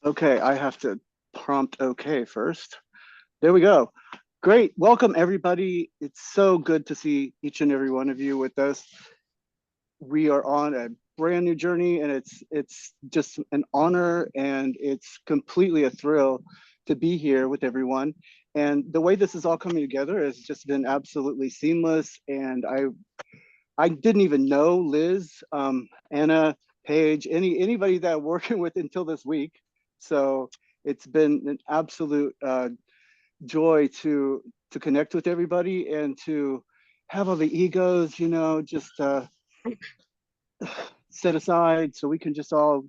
Okay, I have to prompt okay first. There we go. Great. Welcome, everybody. It's so good to see each and every one of you with us. We are on a brand new journey, and it's just an honor, and it's completely a thrill to be here with everyone. And the way this is all coming together has just been absolutely seamless. And I didn't even know Liz, Anna, Paige, anybody that I'm working with until this week. So it's been an absolute joy to connect with everybody and to have all the egos, just set aside so we can just all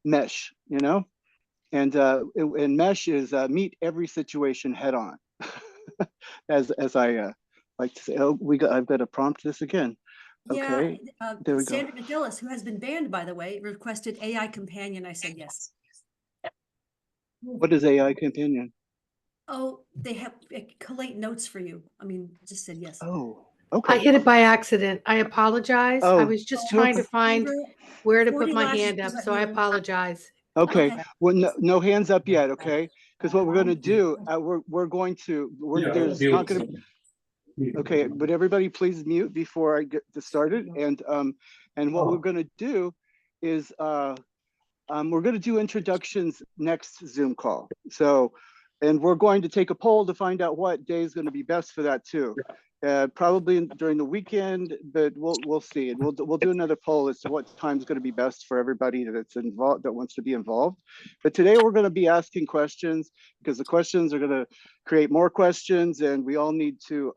mesh, and mesh is meet every situation head on, as I like to say. Oh, I've got to prompt this again. Okay, there we go. Sandra McGillis, who has been banned, by the way, requested AI companion. I said yes. What is AI companion? Oh, they have collate notes for you. I mean, just said yes. Oh, okay. I hit it by accident. I apologize. I was just trying to find where to put my hand up, so I apologize. Okay. Well, no hands up yet, okay? Because what we're going to do, there's not going to. Okay, but everybody please mute before I get this started. And what we're going to do is we're going to do introductions next Zoom call. So, and we're going to take a poll to find out what day is going to be best for that too. Probably during the weekend, but we'll see, and we'll do another poll as to what time is going to be best for everybody that's involved, that wants to be involved. But today we're going to be asking questions, because the questions are going to create more questions, and we all need to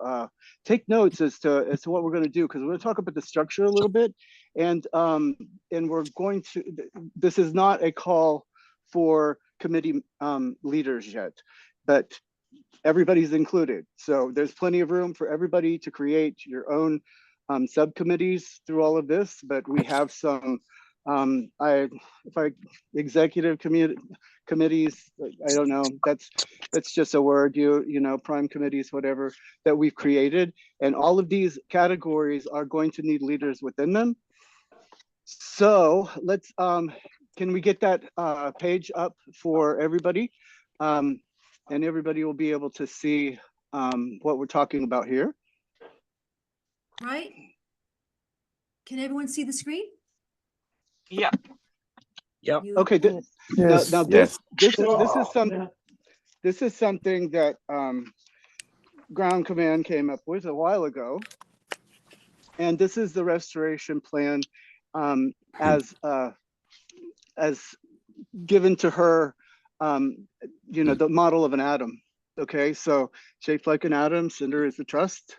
take notes as to what we're going to do, because we're going to talk about the structure a little bit, and we're going to. This is not a call for committee leaders yet, but everybody's included. So there's plenty of room for everybody to create your own subcommittees through all of this, but we have some executive committees, I don't know, that's just a word, prime committees, whatever, that we've created. And all of these categories are going to need leaders within them. So let's, can we get that page up for everybody? And everybody will be able to see what we're talking about here. Right? Can everyone see the screen? Yeah. Yep. Okay. Yes. Now this is something that Ground Command came up with a while ago, and this is the restoration plan as given to her. The model of an atom. Okay, so shaped like an atom, cinder is the trust.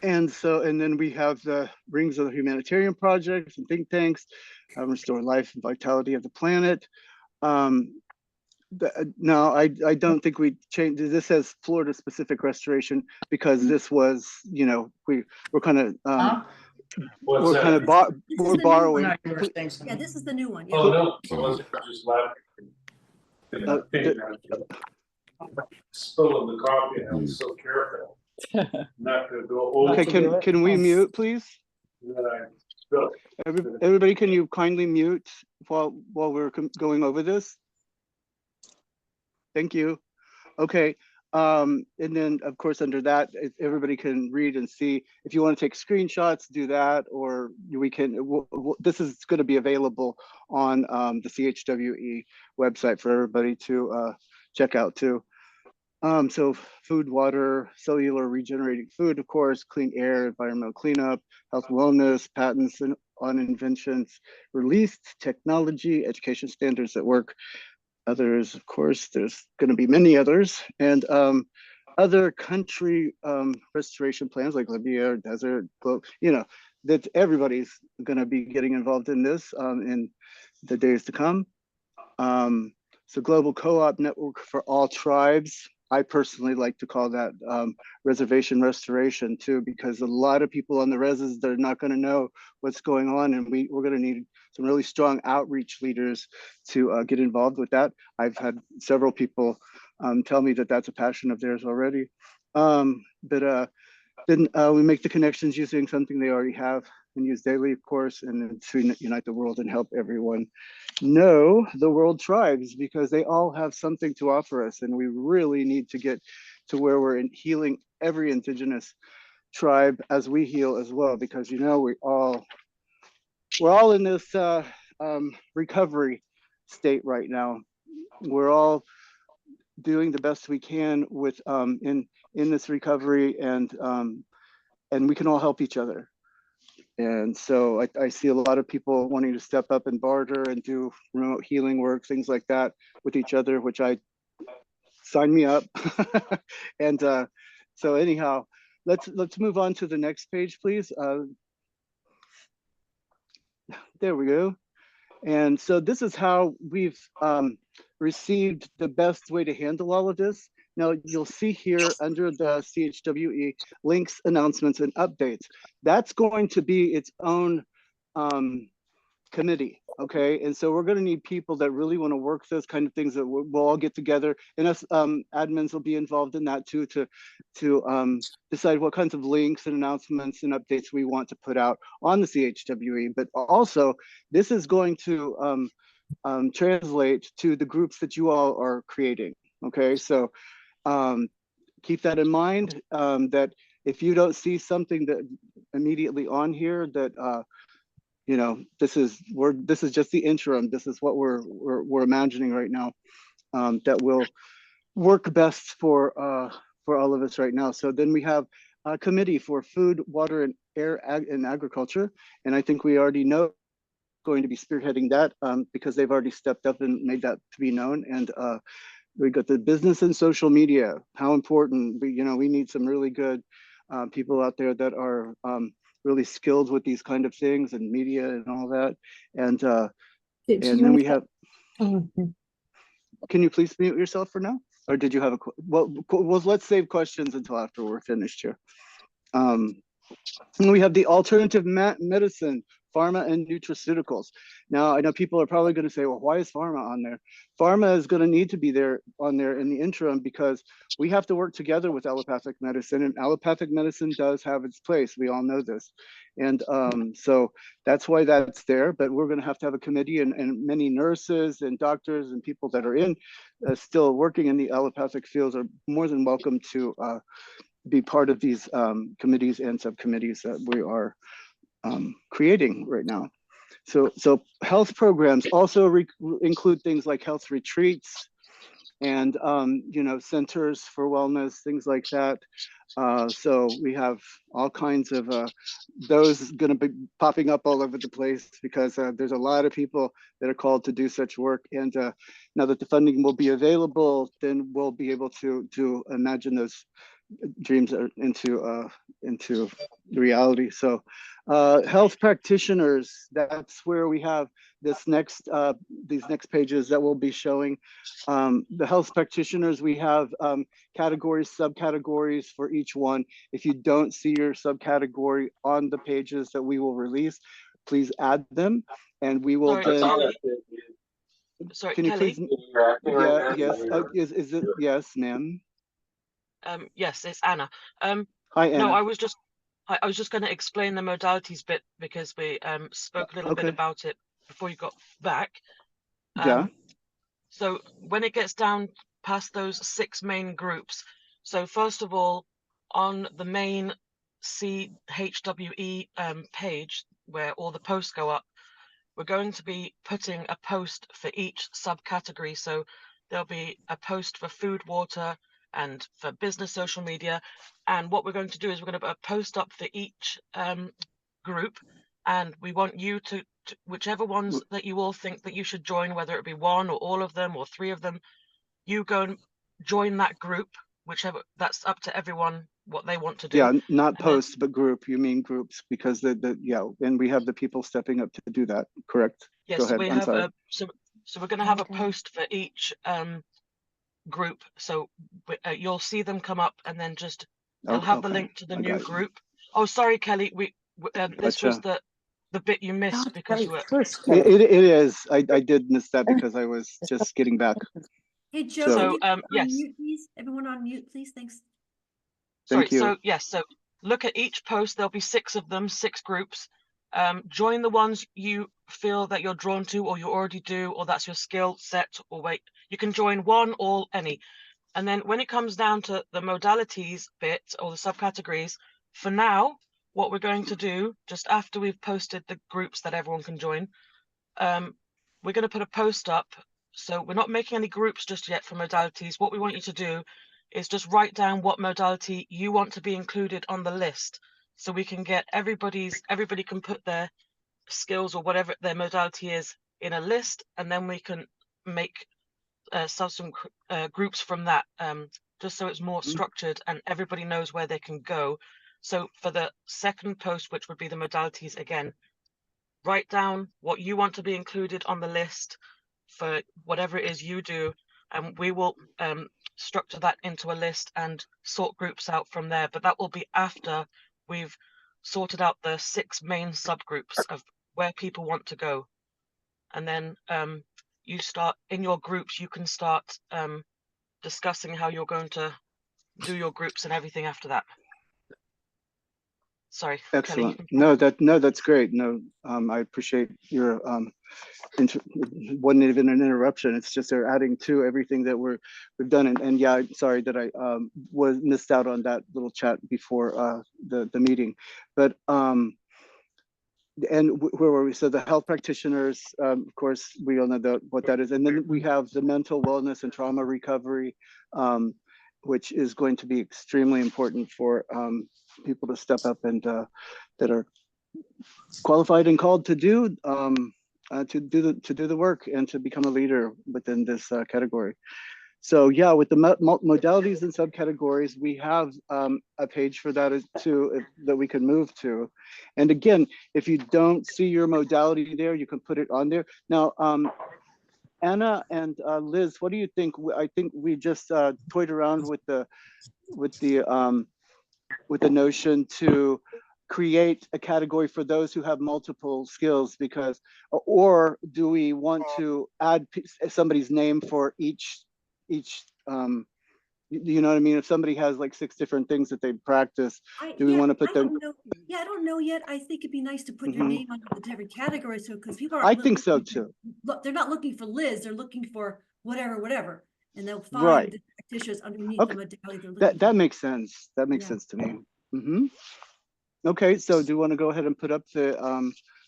And then we have the rings of the humanitarian projects and think tanks, restore life and vitality of the planet. No, I don't think we changed. This says Florida specific restoration, because this was, we're kind of we're borrowing. Yeah, this is the new one. Yeah. Oh, no, it wasn't just laughing. Spilling the coffee, and I was so careful not to go over. Okay, can we mute, please? That I spilled. Everybody, can you kindly mute while we're going over this? Thank you. Okay. And then, of course, under that, everybody can read and see. If you want to take screenshots, do that, or we can. This is going to be available on the CHWE website for everybody to check out too. So food, water, cellular regenerating food, of course, clean air, environmental cleanup, health, wellness, patents on inventions released, technology, education standards at work. Others, of course, there's going to be many others, and other country restoration plans like Libya, desert, that everybody's going to be getting involved in this in the days to come. So global co-op network for all tribes. I personally like to call that reservation restoration too, because a lot of people on the reses, they're not going to know what's going on, and we're going to need some really strong outreach leaders to get involved with that. I've had several people tell me that that's a passion of theirs already. Then we make the connections using something they already have and use daily, of course, and then to unite the world and help everyone know the world tribes, because they all have something to offer us, and we really need to get to where we're healing every indigenous tribe as we heal as well, because we're all in this recovery state right now. We're all doing the best we can with in this recovery, and we can all help each other. And so I see a lot of people wanting to step up and barter and do remote healing work, things like that with each other, which I sign me up. And so anyhow, let's move on to the next page, please. There we go. And so this is how we've received the best way to handle all of this. Now you'll see here under the CHWE links, announcements, and updates. That's going to be its own committee, okay? And so we're going to need people that really want to work those kind of things, that we'll all get together, and us admins will be involved in that too, to decide what kinds of links and announcements and updates we want to put out on the CHWE. But also, this is going to translate to the groups that you all are creating, okay? So keep that in mind, that if you don't see something that immediately on here, that this is just the interim. This is what we're imagining right now, that will work best for all of us right now. So then we have a committee for food, water, and air and agriculture, and I think we already know going to be spearheading that, because they've already stepped up and made that to be known. And we got the business and social media. How important! We need some really good people out there that are really skilled with these kind of things, and media and all that. And then we have. Can you please mute yourself for now, or did you have a? Well, let's save questions until after we're finished here. And we have the alternative medicine, pharma, and nutraceuticals. Now, I know people are probably going to say, well, why is pharma on there? Pharma is going to need to be on there in the interim, because we have to work together with allopathic medicine, and allopathic medicine does have its place. We all know this. And so that's why that's there. But we're going to have a committee, and many nurses and doctors and people that are still working in the allopathic fields are more than welcome to be part of these committees and subcommittees that we are creating right now. So health programs also include things like health retreats and centers for wellness, things like that. So we have all kinds of those going to be popping up all over the place, because there's a lot of people that are called to do such work. And now that the funding will be available, then we'll be able to imagine those dreams into reality. So health practitioners, that's where we have these next pages that we'll be showing. The health practitioners, we have categories, subcategories for each one. If you don't see your subcategory on the pages that we will release, please add them, and we will Sorry, Can you Kelly? please? Yes. Is it? Yes, ma'am. Yes, it's Anna. Hi, Anna. No, I was just going to explain the modalities bit, because we spoke a little bit about it before you got back. Yeah. So when it gets down past those 6 main groups, so first of all, on the main CHWE page where all the posts go up, we're going to be putting a post for each subcategory. So there'll be a post for food, water, and for business social media. And what we're going to do is we're going to put a post up for each group, and we want you to whichever ones that you all think that you should join, whether it be one or all of them or 3 of them, you go and join that group, whichever. That's up to everyone what they want to do. Yeah, not posts, but group. You mean groups, because and we have the people stepping up to do that, correct? Yes, Go ahead. we I'm have sorry. so we're going to have a post for each group. So you'll see them come up, and then just they'll have the link to the new group. Oh, sorry, Kelly. This was the bit you missed because you were. It is. I did miss that because I was just getting back. Hey, Joe, yes. mute, please. Everyone on mute, please. Thanks. Thank you. So yes. So look at each post. There'll be 6 of them, 6 groups. Join the ones you feel that you're drawn to, or you already do, or that's your skill set, or wait, you can join one or any. And then when it comes down to the modalities bit or the subcategories, for now, what we're going to do, just after we've posted the groups that everyone can join, we're going to put a post up. So we're not making any groups just yet for modalities. What we want you to do is just write down what modality you want to be included on the list, so we can get everybody can put their skills or whatever their modality is in a list, and then we can make some groups from that, just so it's more structured and everybody knows where they can go. So for the second post, which would be the modalities again, write down what you want to be included on the list for whatever it is you do, and we will structure that into a list and sort groups out from there. But that will be after we've sorted out the 6 main subgroups of where people want to go. And then you start in your groups, you can start discussing how you're going to do your groups and everything after that. Sorry, Excellent. Kelly, That's great. No, I appreciate your wasn't even an interruption. It's just they're adding to everything that we've done. And yeah, I'm sorry that I was missed out on that little chat before the meeting. But and where were we? So the health practitioners, of course, we all know what that is. And then we have the mental wellness and trauma recovery, which is going to be extremely important for people to step up and that are qualified and called to do the work and to become a leader within this category. So yeah, with the modalities and subcategories, we have a page for that too that we can move to. And again, if you don't see your modality there, you can put it on there. Now, Anna and Liz, what do you think? I think we just toyed around with the notion to create a category for those who have multiple skills, because, or do we want to add somebody's name for each you know what I mean? If somebody has like 6 different things that they practice, do we want to put them? I don't know yet. I think it'd be nice to put your name under the different categories, so because people are. I think so too. Look, they're not looking for Liz; they're looking for whatever, and they'll find the practitioners underneath the modality. That makes sense. That makes sense to me. Okay, so do you want to go ahead and put up the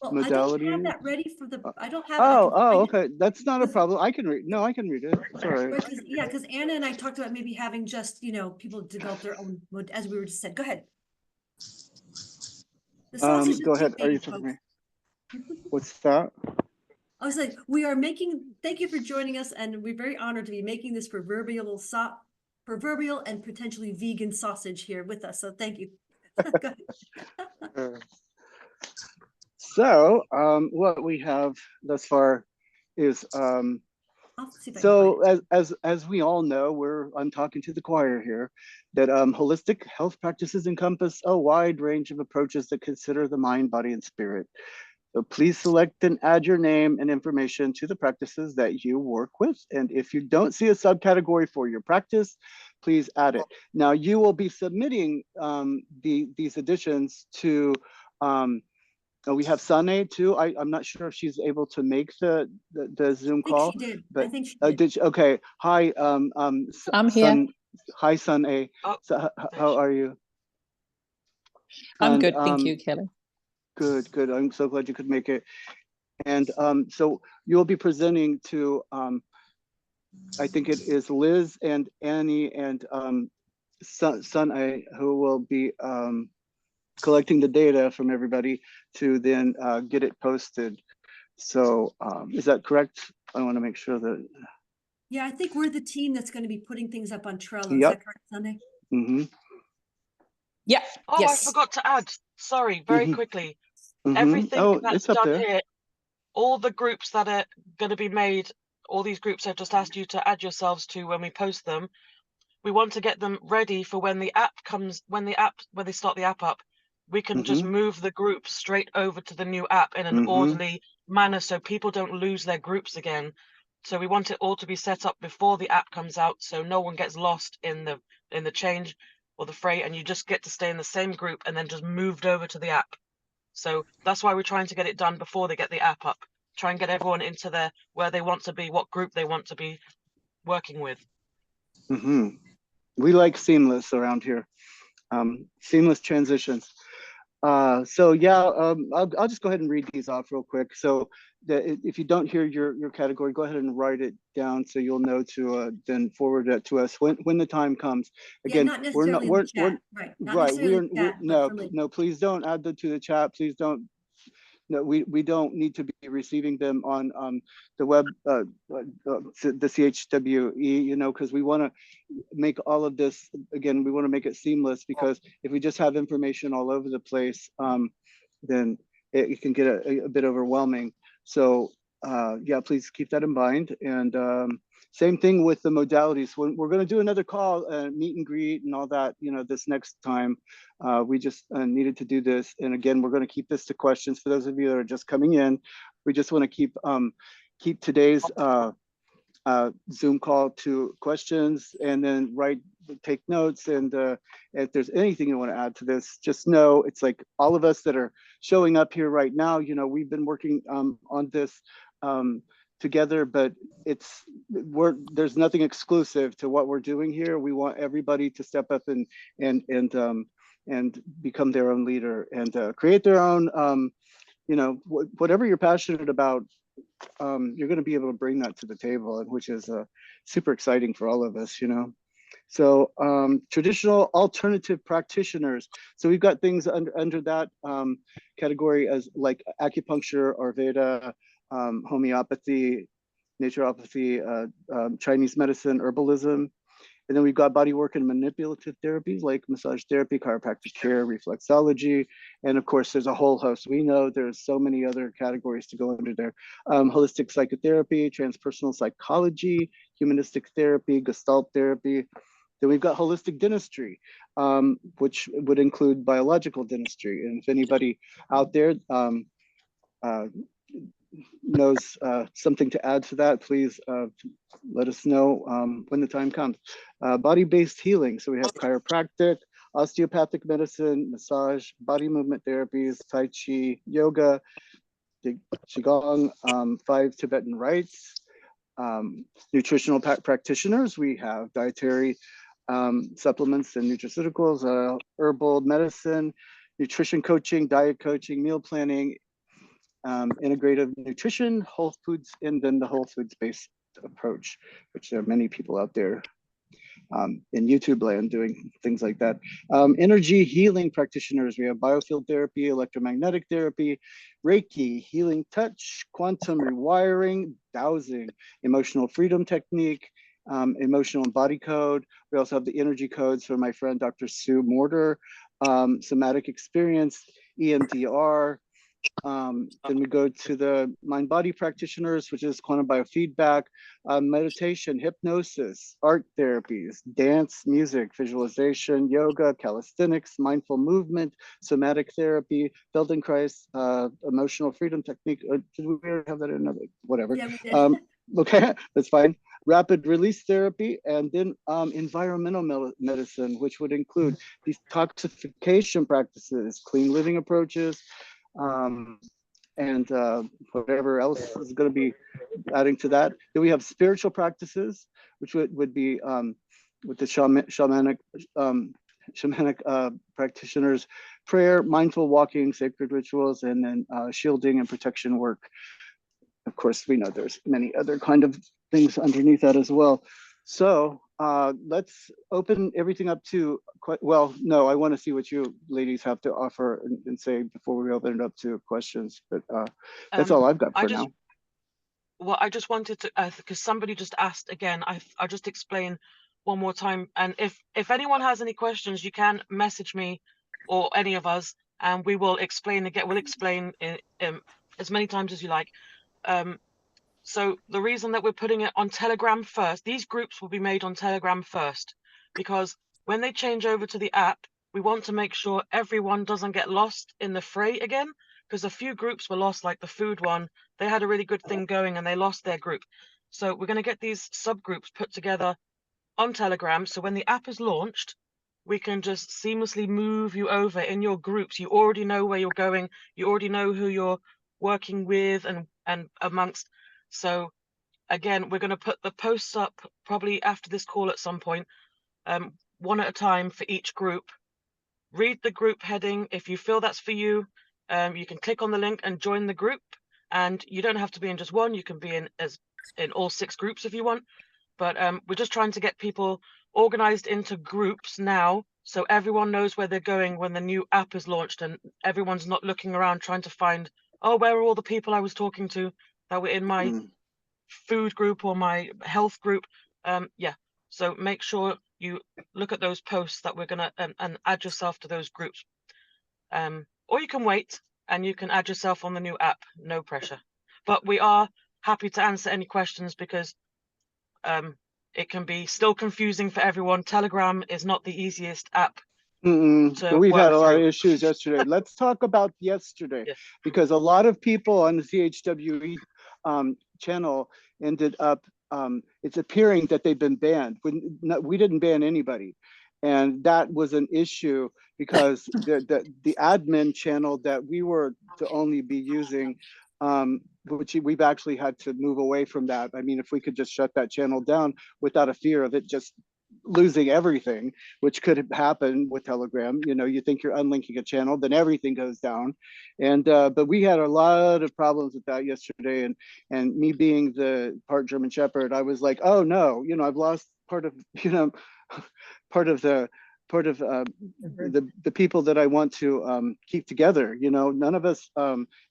modality? I don't have that ready for the. I don't have. Okay. That's not a problem. I can read. No, I can read it. It's all right. Because Anna and I talked about maybe having just people develop their own, as we were just said. Go ahead. Go ahead. Are you talking to me? What's that? I was like, we are making. Thank you for joining us, and we're very honored to be making this proverbial and potentially vegan sausage here with us. So thank you. So what we have thus far is so as we all know, I'm talking to the choir here, that holistic health practices encompass a wide range of approaches that consider the mind, body, and spirit. So please select and add your name and information to the practices that you work with. And if you don't see a subcategory for your practice, please add it. Now you will be submitting these additions to, we have Sunny too. I'm not sure if she's able to make the Zoom call. I think she did. But I think she did. Okay. Hi, I'm here. Hi, Sunny. So, how are you? I'm good, thank you, Kelly. Good. I'm so glad you could make it. And so you'll be presenting to, I think it is Liz and Annie and Sunny, who will be collecting the data from everybody to then get it posted. So is that correct? I want to make sure that. Yeah, I think we're the team that's going to be putting things up on Trello. Yep. Is that correct, Sunday? Yeah. Oh, yes. I forgot to add, sorry, very quickly. Everything that's done here, all the groups that are going to be made, all these groups I've just asked you to add yourselves to when we post them, we want to get them ready for when the app comes, when they start the app up, we can just move the groups straight over to the new app in an orderly manner so people don't lose their groups again. So we want it all to be set up before the app comes out so no one gets lost in the change or the fray, and you just get to stay in the same group and then just moved over to the app. So that's why we're trying to get it done before they get the app up. Try and get everyone into where they want to be, what group they want to be working with. Mm-hmm. We like seamless around here. Seamless transitions. So yeah, I'll just go ahead and read these off real quick. So if you don't hear your category, go ahead and write it down so you'll know to then forward it to us when the time comes. Again, not necessarily in the chat, right? Not necessarily in the chat, no, no, please don't add them to the chat. Please don't. No, we don't need to be receiving them on the web, the CHWE, you know, because we want to make all of this, again, we want to make it seamless, because if we just have information all over the place, then it can get a bit overwhelming. So yeah, please keep that in mind. And same thing with the modalities. When we're going to do another call, meet and greet and all that, you know, this next time. We just needed to do this. And again, we're going to keep this to questions for those of you that are just coming in. We just want to keep today's Zoom call to questions, and then take notes. And if there's anything you want to add to this, just know it's like all of us that are showing up here right now, you know, we've been working on this together, but there's nothing exclusive to what we're doing here. We want everybody to step up and become their own leader and create their own, you know, whatever you're passionate about. You're going to be able to bring that to the table, which is super exciting for all of us, you know. So traditional alternative practitioners. So we've got things under that category as like acupuncture, Ayurveda, homeopathy, naturopathy, Chinese medicine, herbalism. And then we've got bodywork and manipulative therapies like massage therapy, chiropractic care, reflexology. And of course, there's a whole host. We know there's so many other categories to go under there. Holistic psychotherapy, transpersonal psychology, humanistic therapy, Gestalt therapy. Then we've got holistic dentistry, which would include biological dentistry. And if anybody out there knows something to add to that, please let us know when the time comes. Body-based healing. So we have chiropractic, osteopathic medicine, massage, body movement therapies, Tai Chi, yoga, Qigong, 5 Tibetan rites. Nutritional practitioners, we have dietary supplements and nutraceuticals, herbal medicine, nutrition coaching, diet coaching, meal planning, integrative nutrition, whole foods, and then the whole foods-based approach, which there are many people out there in YouTube land doing things like that. Energy healing practitioners, we have biofield therapy, electromagnetic therapy, Reiki, healing touch, quantum rewiring, dowsing, emotional freedom technique, emotional and body code. We also have the energy codes for my friend Dr. Sue Mortar, somatic experience, EMDR. Then we go to the mind-body practitioners, which is quantum biofeedback, meditation, hypnosis, art therapies, dance, music, visualization, yoga, calisthenics, mindful movement, somatic therapy, Feldenkrais, emotional freedom technique. Did we already have that in another? Whatever. Yeah, we did. Okay, that's fine. Rapid release therapy, and then environmental medicine, which would include detoxification practices, clean living approaches, and whatever else is going to be adding to that. Then we have spiritual practices, which would be with the shamanic practitioners, prayer, mindful walking, sacred rituals, and then shielding and protection work. Of course, we know there's many other kind of things underneath that as well. So let's open everything up to, well, no, I want to see what you ladies have to offer and say before we open it up to questions, but that's all I've got for now. Well, I just wanted to, because somebody just asked again, I'll just explain one more time. And if anyone has any questions, you can message me or any of us, and we will explain again. We'll explain in as many times as you like. So the reason that we're putting it on Telegram first, these groups will be made on Telegram first, because when they change over to the app, we want to make sure everyone doesn't get lost in the fray again, because a few groups were lost, like the food one. They had a really good thing going and they lost their group. So we're going to get these subgroups put together on Telegram. So when the app is launched, we can just seamlessly move you over in your groups. You already know where you're going. You already know who you're working with and amongst. So again, we're going to put the posts up probably after this call at some point, one at a time for each group. Read the group heading. If you feel that's for you, you can click on the link and join the group. And you don't have to be in just one. You can be in all 6 groups if you want. But we're just trying to get people organized into groups now, so everyone knows where they're going when the new app is launched, and everyone's not looking around trying to find, oh, where are all the people I was talking to that were in my food group or my health group? Yeah, so make sure you look at those posts that we're gonna and add yourself to those groups. Or you can wait and you can add yourself on the new app, no pressure. But we are happy to answer any questions, because it can be still confusing for everyone. Telegram is not the easiest app. We've had a lot of issues yesterday. Let's talk about yesterday, because a lot of people on the CHWE channel ended up, it's appearing that they've been banned. We didn't ban anybody. And that was an issue because the admin channel that we were to only be using, which we've actually had to move away from that. I mean, if we could just shut that channel down without a fear of it just losing everything, which could happen with Telegram. You know, you think you're unlinking a channel, then everything goes down. And but we had a lot of problems with that yesterday. And me being the part German Shepherd, I was like, oh no, you know, I've lost part of, you know, part of the people that I want to keep together. You know, none of us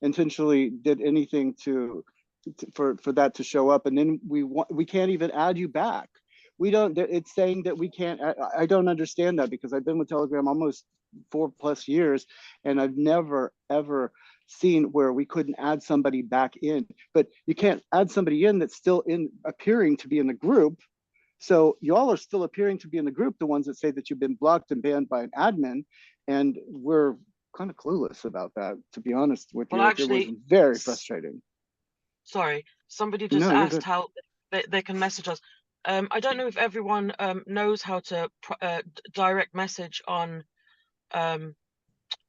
intentionally did anything for that to show up, and then we can't even add you back. We don't. It's saying that we can't. I don't understand that, because I've been with Telegram almost 4+ years, and I've never ever seen where we couldn't add somebody back in. But you can't add somebody in that's still appearing to be in the group. So y'all are still appearing to be in the group, the ones that say that you've been blocked and banned by an admin, and we're kind of clueless about that, to be honest with you. Actually, it was very frustrating. Sorry, somebody just asked how they can message us. I don't know if everyone knows how to direct message on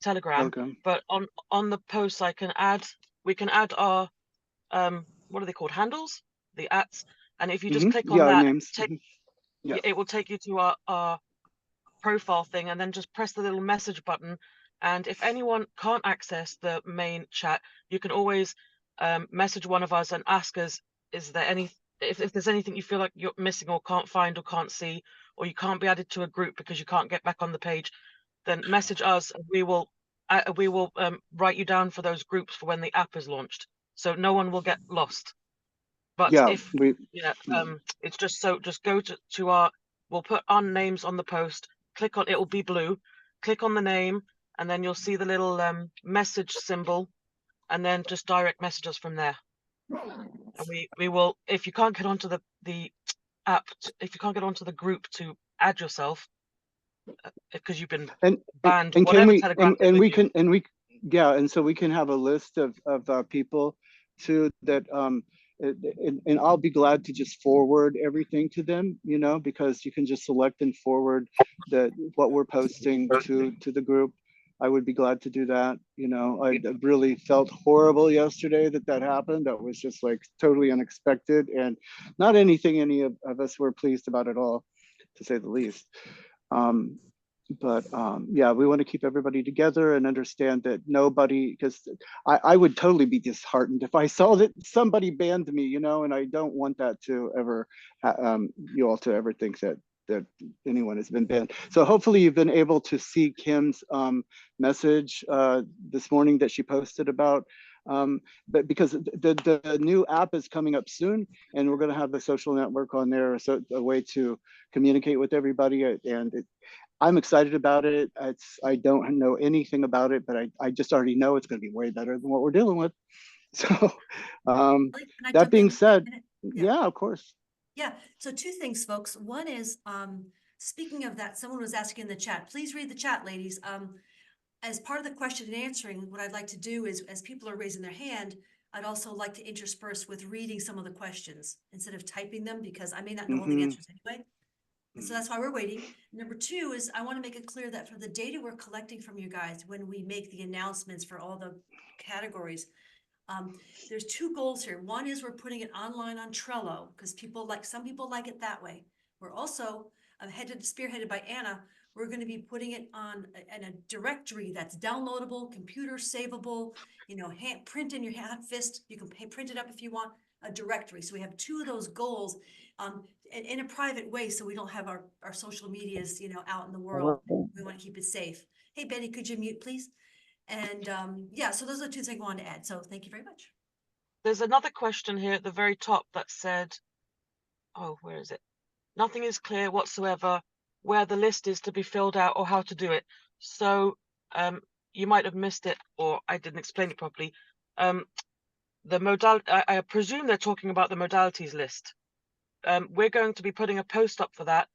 Telegram, but on the posts we can add our what are they called, handles, the @s, and if you just click on that, it will take you to our profile thing, and then just press the little message button. And if anyone can't access the main chat, you can always message one of us and ask us, is there if there's anything you feel like you're missing or can't find or can't see, or you can't be added to a group because you can't get back on the page, then message us and we will write you down for those groups for when the app is launched, so no one will get lost. But it's just go to our, we'll put our names on the post, click on, it will be blue, click on the name, and then you'll see the little message symbol, and then just direct message us from there. And we will, if you can't get onto the app, if you can't get onto the group to add yourself, because you've been banned, and whatever we Telegram and so we can have a list of people too that and I'll be glad to just forward everything to them, you know, because you can just select and forward what we're posting to the group. I would be glad to do that. You know, I really felt horrible yesterday that happened. That was just like totally unexpected, and not anything any of us were pleased about at all, to say the least. But yeah, we want to keep everybody together and understand that nobody, because I would totally be disheartened if I saw that somebody banned me, you know, and I don't want that to ever, you all to ever think that anyone has been banned. So hopefully you've been able to see Kim's message this morning that she posted about, but because the new app is coming up soon, and we're going to have the social network on there, so a way to communicate with everybody, and I'm excited about it. I don't know anything about it, but I just already know it's going to be way better than what we're dealing with. So that being said, yeah, of course. Yeah, so 2 things, folks. One is, speaking of that, someone was asking in the chat, please read the chat, ladies. As part of the question and answering, what I'd like to do is, as people are raising their hand, I'd also like to intersperse with reading some of the questions instead of typing them, because I may not know all the answers anyway. So that's why we're waiting. Number two is I want to make it clear that for the data we're collecting from you guys, when we make the announcements for all the categories, there's two goals here. One is we're putting it online on Trello because some people like it that way. We're also spearheaded by Anna. We're going to be putting it in a directory that's downloadable, computer savable, print in your hand fist. You can print it up if you want, a directory. So we have two of those goals in a private way, so we don't have our social medias, out in the world. We want to keep it safe. Hey, Betty, could you mute, please? And yeah, so those are the two things I wanted to add. So thank you very much. There's another question here at the very top that said, oh, where is it? Nothing is clear whatsoever where the list is to be filled out or how to do it. So you might have missed it, or I didn't explain it properly. The modality, I presume they're talking about the modalities list. We're going to be putting a post up for that,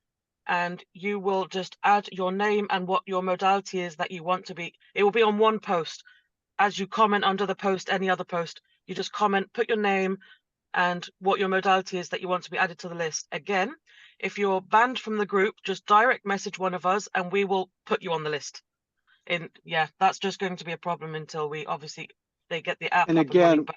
and you will just add your name and what your modality is that you want to be. It will be on one post. As you comment under the post, any other post, you just comment, put your name and what your modality is that you want to be added to the list. Again, if you're banned from the group, just direct message one of us and we will put you on the list. Yeah, that's just going to be a problem until they get the app and up again, and running.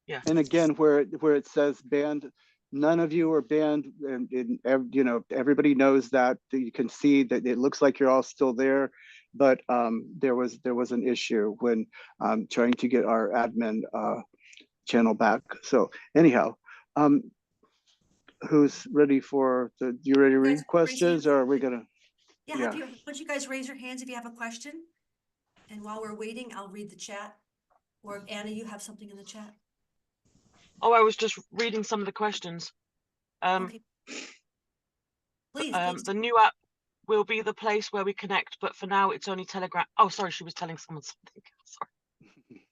Yeah. And again, where it says banned, none of you are banned, and everybody knows that. You can see that it looks like you're all still there, but there was an issue when trying to get our admin channel back. So anyhow, who's ready for you ready to read questions, or are we gonna? Yeah. Why don't you guys raise your hands if you have a question? And while we're waiting, I'll read the chat. Or Anna, you have something in the chat? Oh, I was just reading some of the questions. Okay. Please. The new app will be the place where we connect, but for now it's only Telegram. Oh, sorry, she was telling someone something. Sorry.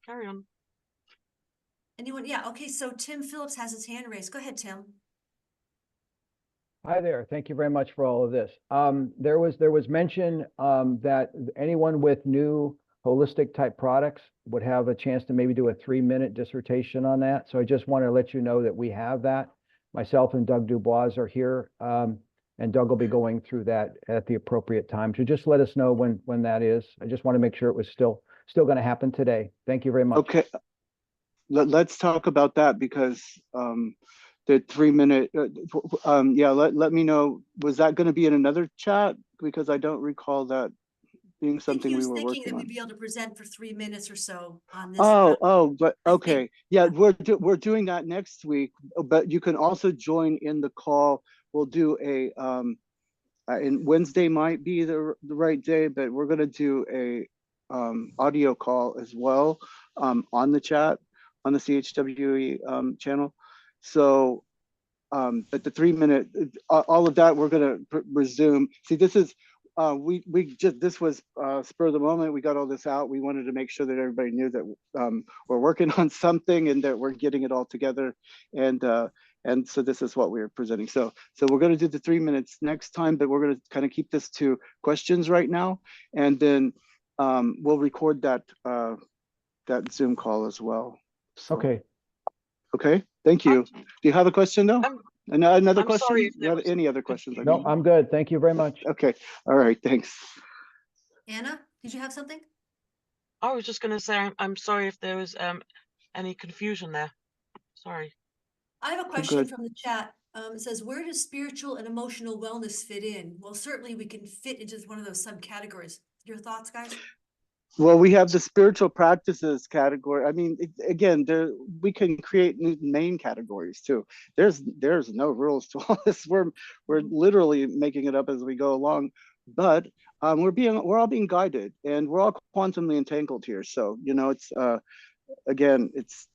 Carry on. Anyone? Yeah. Okay. So Tim Phillips has his hand raised. Go ahead, Tim. Hi there. Thank you very much for all of this. There was mention that anyone with new holistic type products would have a chance to maybe do a 3-minute dissertation on that. So I just want to let you know that we have that. Myself and Doug Dubois are here, and Doug will be going through that at the appropriate time. So just let us know when that is. I just want to make sure it was still going to happen today. Thank you very much. Okay. Let's talk about that, because the 3-minute, yeah, let me know. Was that going to be in another chat? Because I don't recall that being something we were working on. Thinking that we'd be able to present for 3 minutes or so on this. But okay. Yeah, we're doing that next week, but you can also join in the call. We'll do and Wednesday might be the right day, but we're going to do a audio call as well on the chat, on the CHWE channel. So, but the 3-minute, all of that, we're going to resume. See, this is, this was spur of the moment. We got all this out. We wanted to make sure that everybody knew that we're working on something and that we're getting it all together. And so this is what we're presenting. So we're going to do the 3 minutes next time, but we're going to kind of keep this to questions right now. And then we'll record that Zoom call as well. So, okay. Okay. Thank you. Do you have a question though? Another question? Sorry, you have any other questions? No, I'm good. Thank you very much. Okay. All right. Thanks. Anna, did you have something? I was just going to say, I'm sorry if there was any confusion there. Sorry. I have a question from the chat. It says, where does spiritual and emotional wellness fit in? Well, certainly we can fit into one of those subcategories. Your thoughts, guys? Well, we have the spiritual practices category. I mean, again, we can create new main categories too. There's no rules to all this. We're literally making it up as we go along, but we're all being guided, and we're all quantumly entangled here. So it's again, it's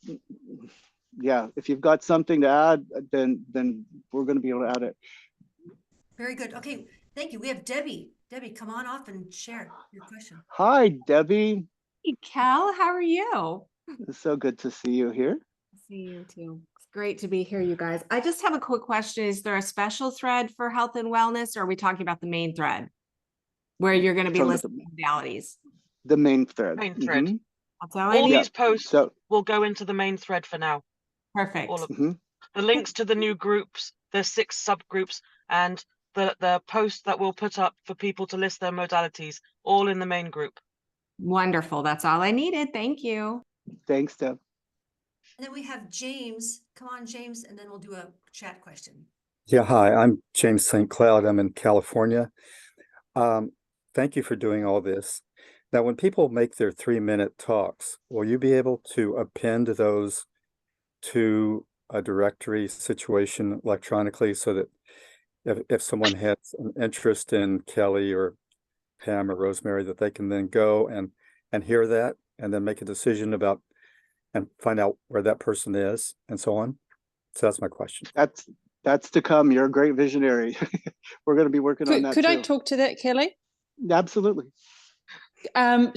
yeah. If you've got something to add, then we're going to be able to add it. Very good. Okay, thank you. We have Debbie. Debbie, come on off and share your question. Hi, Debbie. Hey, Cal, how are you? It's so good to see you here. See you too. It's great to be here, you guys. I just have a quick question. Is there a special thread for health and wellness, or are we talking about the main thread where you're going to be listing modalities? The main thread. Main thread. Mm-hmm. That's all I All need. these posts will go into the main thread for now. Perfect. All of them. The links to the new groups, there's 6 subgroups, and the post that we'll put up for people to list their modalities, all in the main group. Wonderful. That's all I needed. Thank you. Thanks, Deb. And then we have James. Come on, James, and then we'll do a chat question. Yeah, hi, I'm James St. Cloud. I'm in California. Thank you for doing all this. Now, when people make their 3-minute talks, will you be able to append those to a directory situation electronically so that if someone has an interest in Kelly or Pam or Rosemary, that they can then go and hear that and then make a decision about and find out where that person is and so on? So that's my question. That's to come. You're a great visionary. We're going to be working on that Could too. I talk to that, Kelly? Absolutely. Hi,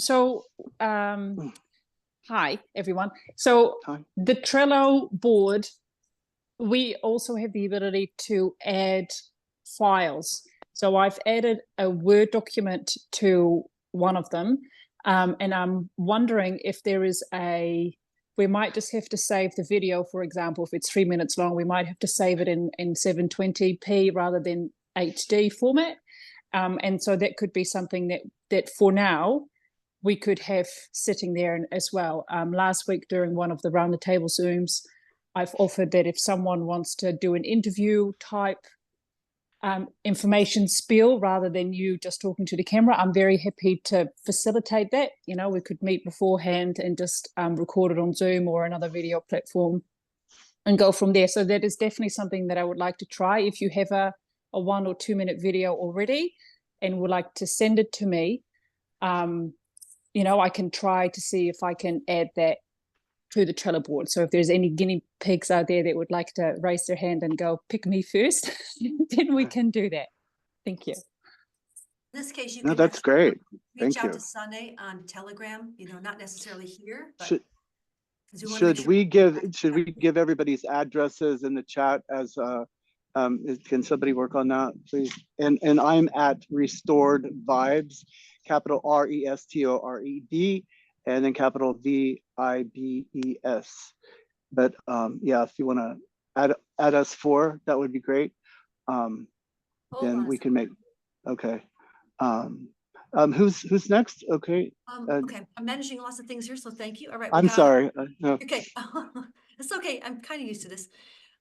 everyone. So Hi. the Trello board, we also have the ability to add files. So I've added a Word document to one of them, and I'm wondering if there is we might just have to save the video, for example, if it's 3 minutes long, we might have to save it in 720p rather than HD format. And so that could be something that for now we could have sitting there as well. Last week during one of the round the table Zooms, I've offered that if someone wants to do an interview type information spiel rather than you just talking to the camera, I'm very happy to facilitate that. You know, we could meet beforehand and just record it on Zoom or another video platform and go from there. So that is definitely something that I would like to try. If you have a 1 or 2 minute video already and would like to send it to me, you know, I can try to see if I can add that to the Trello board. So if there's any guinea pigs out there that would like to raise their hand and go pick me first, then we can do that. Thank you. In this case, you No, can that's actually great. reach Thank out you. to Sunday on Telegram, you know, not necessarily here, but Should 'cause we wanna make should sure we give everybody's addresses in the chat as can somebody work on that, please? And I'm at Restored Vibes, capital RESTORED, and then capital VIBES. But yeah, if you want to add us for, that would be great. Hold Then on a we can second. make, okay. Who's next? Okay. Okay, I'm managing lots of things here, so thank you. All right. I'm sorry. No. Okay, it's okay. I'm kind of used to this.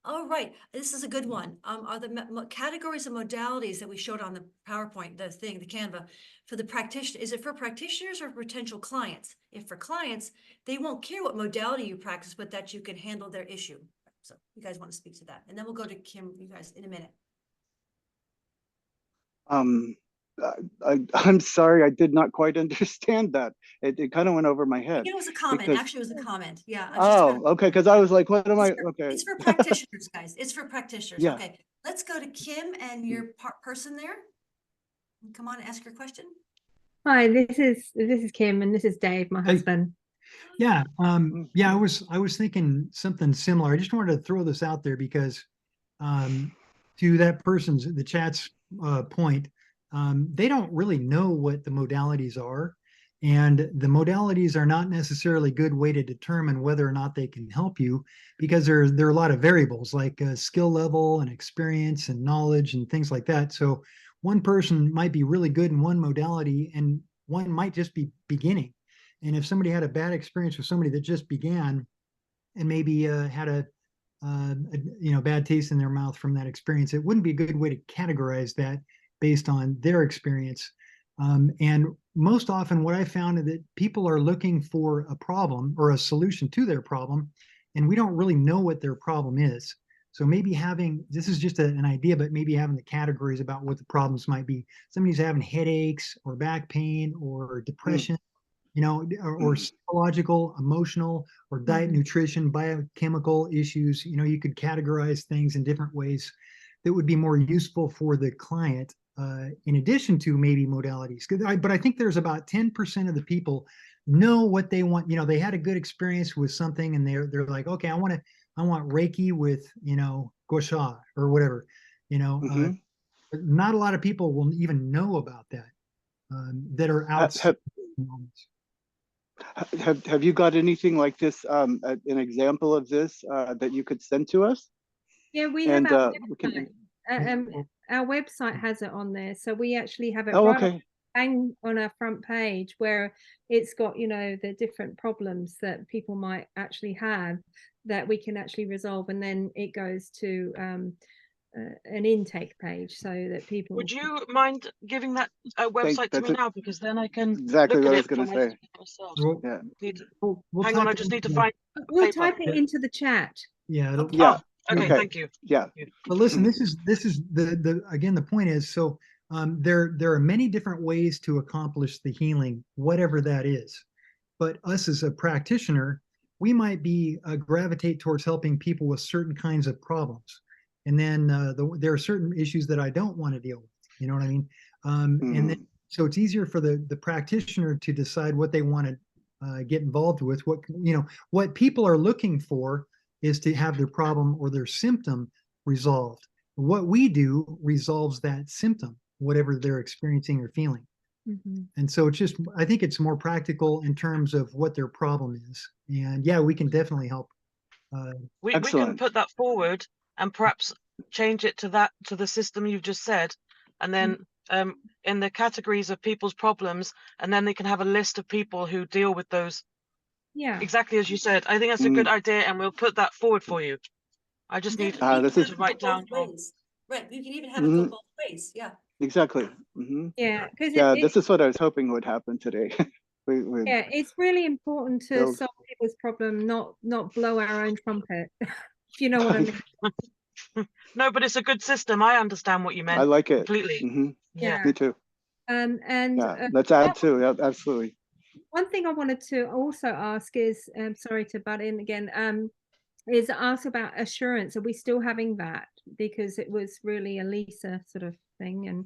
All right, this is a good one. Are the categories and modalities that we showed on the PowerPoint, the Canva, for the practitioner, is it for practitioners or potential clients? If for clients, they won't care what modality you practice, but that you can handle their issue. So you guys want to speak to that, and then we'll go to Kim, you guys, in a minute. I'm sorry, I did not quite understand that. It kind of went over my head. It was a comment. because- Actually, it was a comment. Yeah. Okay, because I was like, what am I? Okay. It's for practitioners, guys. It's for practitioners. Yeah. Okay, let's go to Kim and your person there. Come on and ask your question. Hi, this is Kim and this is Dave, my husband. Yeah, I was thinking something similar. I just wanted to throw this out there because to that person's, the chat's point, they don't really know what the modalities are, and the modalities are not necessarily a good way to determine whether or not they can help you, because there are a lot of variables like skill level and experience and knowledge and things like that. So one person might be really good in one modality and one might just be beginning. And if somebody had a bad experience with somebody that just began and maybe had a bad taste in their mouth from that experience, it wouldn't be a good way to categorize that based on their experience. And most often what I found is that people are looking for a problem or a solution to their problem, and we don't really know what their problem is. So maybe having, this is just an idea, but maybe having the categories about what the problems might be. Somebody's having headaches or back pain or depression, or psychological, emotional, or diet, nutrition, biochemical issues. You could categorize things in different ways that would be more useful for the client, in addition to maybe modalities. But I think there's about 10% of the people know what they want. They had a good experience with something and they're like, okay, I want Reiki with, gua sha or whatever, not a lot of people will even know about that, that are outside. Have you got anything like this, an example of this that you could send to us? Yeah, we and have our we can, website. our website has it on there. So we actually have it Oh, right okay. bang on our front page where it's got, you know, the different problems that people might actually have that we can actually resolve. And then it goes to an intake page so that people. Would you mind giving that website to me now? Because then I can exactly look what at I was it going for to say. myself. We'll, Yeah. we'll Hang on, type I it just need to into- find We'll paper. type it into the chat. Yeah. It'll, Yeah. Oh, okay, Okay. thank you. Yeah. But listen, this is the again, the point is, so there are many different ways to accomplish the healing, whatever that is. But us as a practitioner, we might be gravitate towards helping people with certain kinds of problems. And then there are certain issues that I don't want to deal with. You know what I mean? And then so it's easier for the practitioner to decide what they want to get involved with. What, you know, what people are looking for is to have their problem or their symptom resolved. What we do resolves that symptom, whatever they're experiencing or feeling. And so it's just, I think it's more practical in terms of what their problem is. And yeah, we can definitely help. We can put that forward and perhaps change it to the system you've just said, and then in the categories of people's problems, and then they can have a list of people who deal with those. Yeah. Exactly as you said. I think that's a good idea, and we'll put that forward for you. I just need to write down. Right, you can even have it go both ways. Yeah. Exactly. Yeah, because this is what I was hoping would happen today. Yeah, it's really important to solve people's problem, not blow our own trumpet. If you know what I mean. No, but it's a good system. I understand what you meant. I like it completely. Yeah, me too. And let's add to. Yeah, absolutely. One thing I wanted to also ask is, sorry to butt in again, is ask about assurance. Are we still having that? Because it was really a Lisa sort of thing, and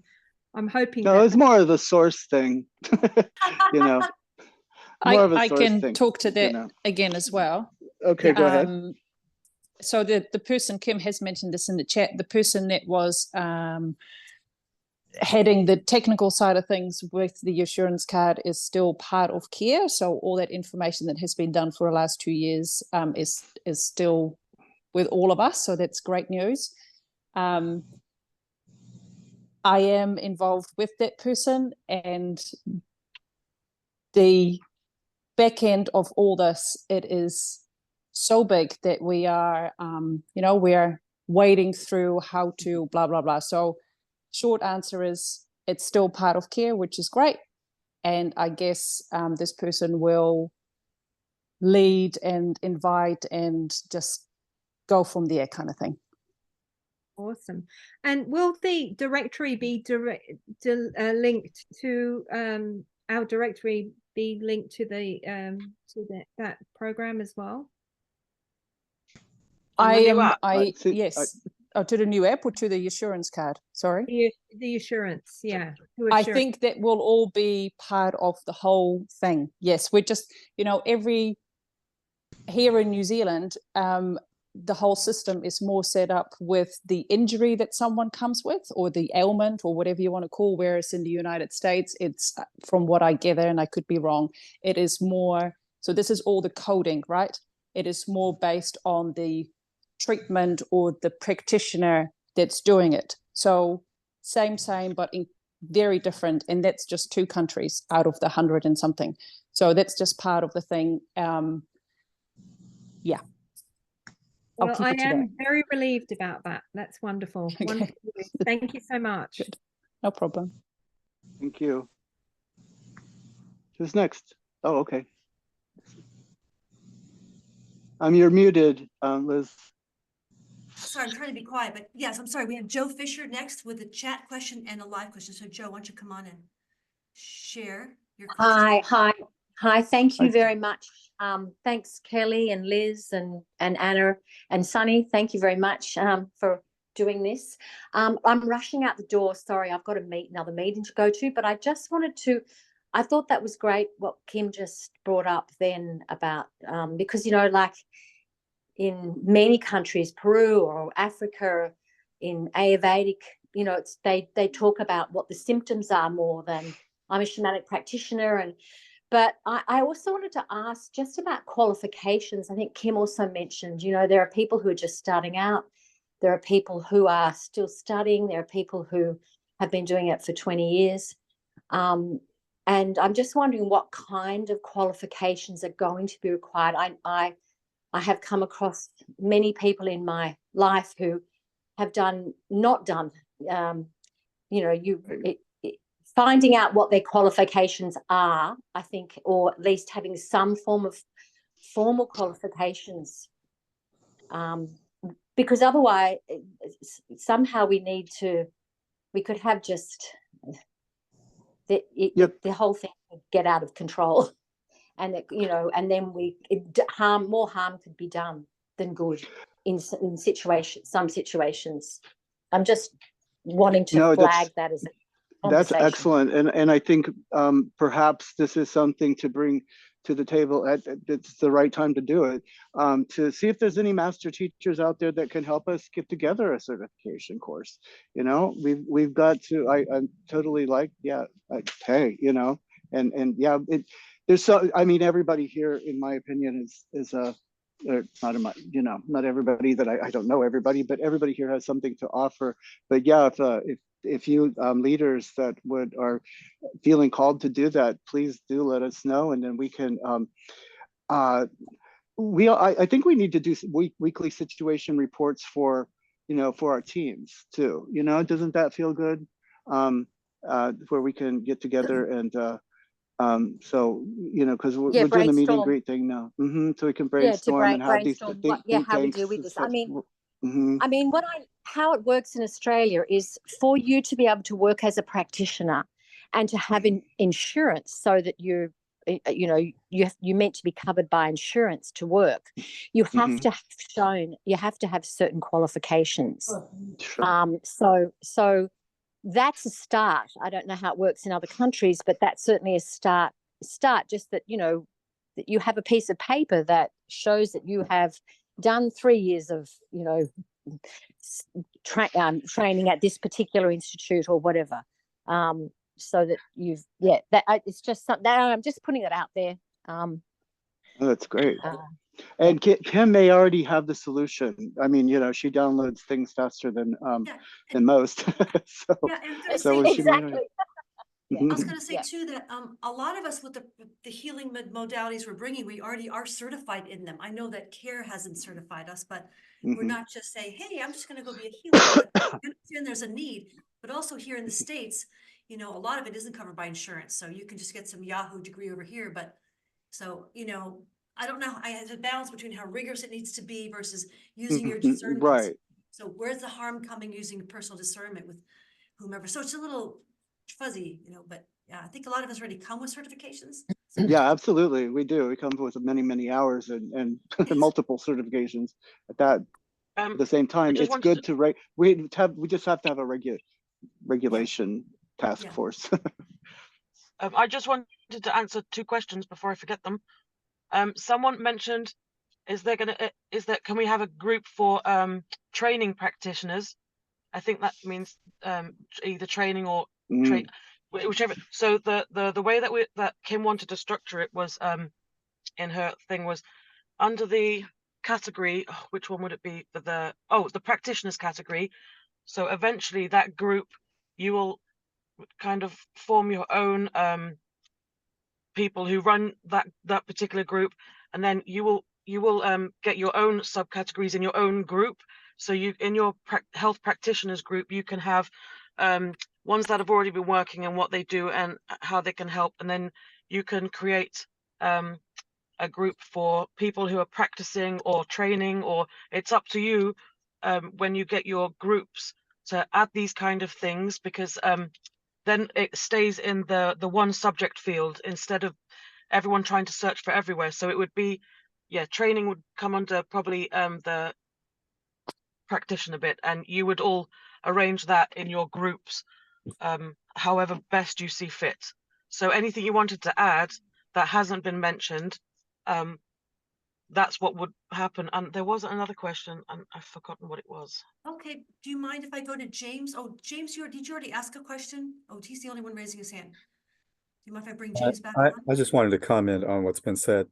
I'm hoping. No, it's more of the source thing. You know, more of a I source can thing, talk to that you know. again as well. Okay, go ahead. So the person, Kim has mentioned this in the chat, the person that was heading the technical side of things with the assurance card is still part of care. So all that information that has been done for the last 2 years is still with all of us. So that's great news. I am involved with that person, and the back end of all this, it is so big that we are, we're wading through how to blah, blah, blah. So short answer is it's still part of care, which is great. And I guess this person will lead and invite and just go from there kind of thing. Awesome. And will the directory be linked to our directory be linked to that program as well? Yes. To the new app or to the assurance card? Sorry. The assurance, yeah. I think that will all be part of the whole thing. Yes, we're just, here in New Zealand, the whole system is more set up with the injury that someone comes with or the ailment or whatever you want to call, whereas in the United States, it's, from what I gather, and I could be wrong, it is more, so this is all the coding, right? It is more based on the treatment or the practitioner that's doing it. So same, but very different. And that's just 2 countries out of the 100 and something. So that's just part of the thing. Yeah. Well, I am very relieved about that. That's wonderful. Okay. Wonderful. Thank you so much. Good. No problem. Thank you. Who's next? Oh, okay. You're muted, Liz. Sorry, I'm trying to be quiet, but yes, I'm sorry. We have Joe Fisher next with a chat question and a live question. So Joe, why don't you come on and share your question? Hi. Thank you very much. Thanks, Kelly and Liz and Anna and Sunny. Thank you very much for doing this. I'm rushing out the door. Sorry, I've got another meeting to go to, but I just wanted to, I thought that was great what Kim just brought up then about, because, like in many countries, Peru or Africa, in Ayurvedic, it's they talk about what the symptoms are more than, I'm a shamanic practitioner. But I also wanted to ask just about qualifications. I think Kim also mentioned, there are people who are just starting out There are people who are still studying. There are people who have been doing it for 20 years. And I'm just wondering what kind of qualifications are going to be required. I have come across many people in my life who have not done, finding out what their qualifications are, I think, or at least having some form of formal qualifications. Because otherwise, somehow we could have just the whole thing would get out of control, and and then more harm could be done than good in some situations. I'm just wanting to flag that as a that's conversation. excellent, and I think perhaps this is something to bring to the table. It's the right time to do it, to see if there's any master teachers out there that can help us get together a certification course. We've got to. I'm totally like, hey, and yeah, there's so. I mean, everybody here, in my opinion, is not in my, not everybody that I don't know everybody, but everybody here has something to offer. But yeah, if you leaders that are feeling called to do that, please do let us know, and then we can. I think we need to do weekly situation reports for for our teams too. Doesn't that feel good? Where we can get together and so because we're doing the meet and greet thing now, so we can brainstorm and have these how we deal with this. I mean, how it works in Australia is for you to be able to work as a practitioner and to have insurance, so that you're meant to be covered by insurance to work. You have to have certain qualifications. So that's a start. I don't know how it works in other countries, but that's certainly a start. Just that that you have a piece of paper that shows that you have done 3 years of training at this particular institute or whatever, so that it's just something. I'm just putting it out there. That's great. And Kim may already have the solution. I mean, she downloads things faster than most. Exactly. I was going to say too that a lot of us with the healing modalities we're bringing, we already are certified in them. I know that CARE hasn't certified us, but we're not just saying, hey, I'm just going to go be a healer. But I understand there's a need, but also here in the States, a lot of it isn't covered by insurance. So you can just get some Yahoo degree over here. But so, I don't know. I have a balance between how rigorous it needs to be versus using your discernment. Right. So where's the harm coming using personal discernment with whomever? So it's a little fuzzy, but yeah, I think a lot of us already come with certifications. So. Yeah, absolutely. We do. We come with many, many hours and multiple certifications at that. At the same time, it's good to we just have to have a regulation task force. I just wanted to answer 2 questions before I forget them. Someone mentioned, can we have a group for training practitioners? I think that means either training or whichever. So the way that Kim wanted to structure it was in her thing was under the category. Which one would it be for the practitioners category? So eventually that group, you will kind of form your own people who run that particular group, and then you will get your own subcategories in your own group. So in your health practitioners group, you can have ones that have already been working and what they do and how they can help, and then you can create a group for people who are practicing or training, or it's up to you when you get your groups to add these kind of things, because then it stays in the one subject field instead of everyone trying to search for everywhere. So it would be, training would come under probably the practitioner bit, and you would all arrange that in your groups however best you see fit. So anything you wanted to add that hasn't been mentioned, that's what would happen. And there was another question and I've forgotten what it was. Okay, do you mind if I go to James? Oh, James, did you already ask a question? Oh, he's the only one raising his hand. Do you mind if I bring James back on? I just wanted to comment on what's been said.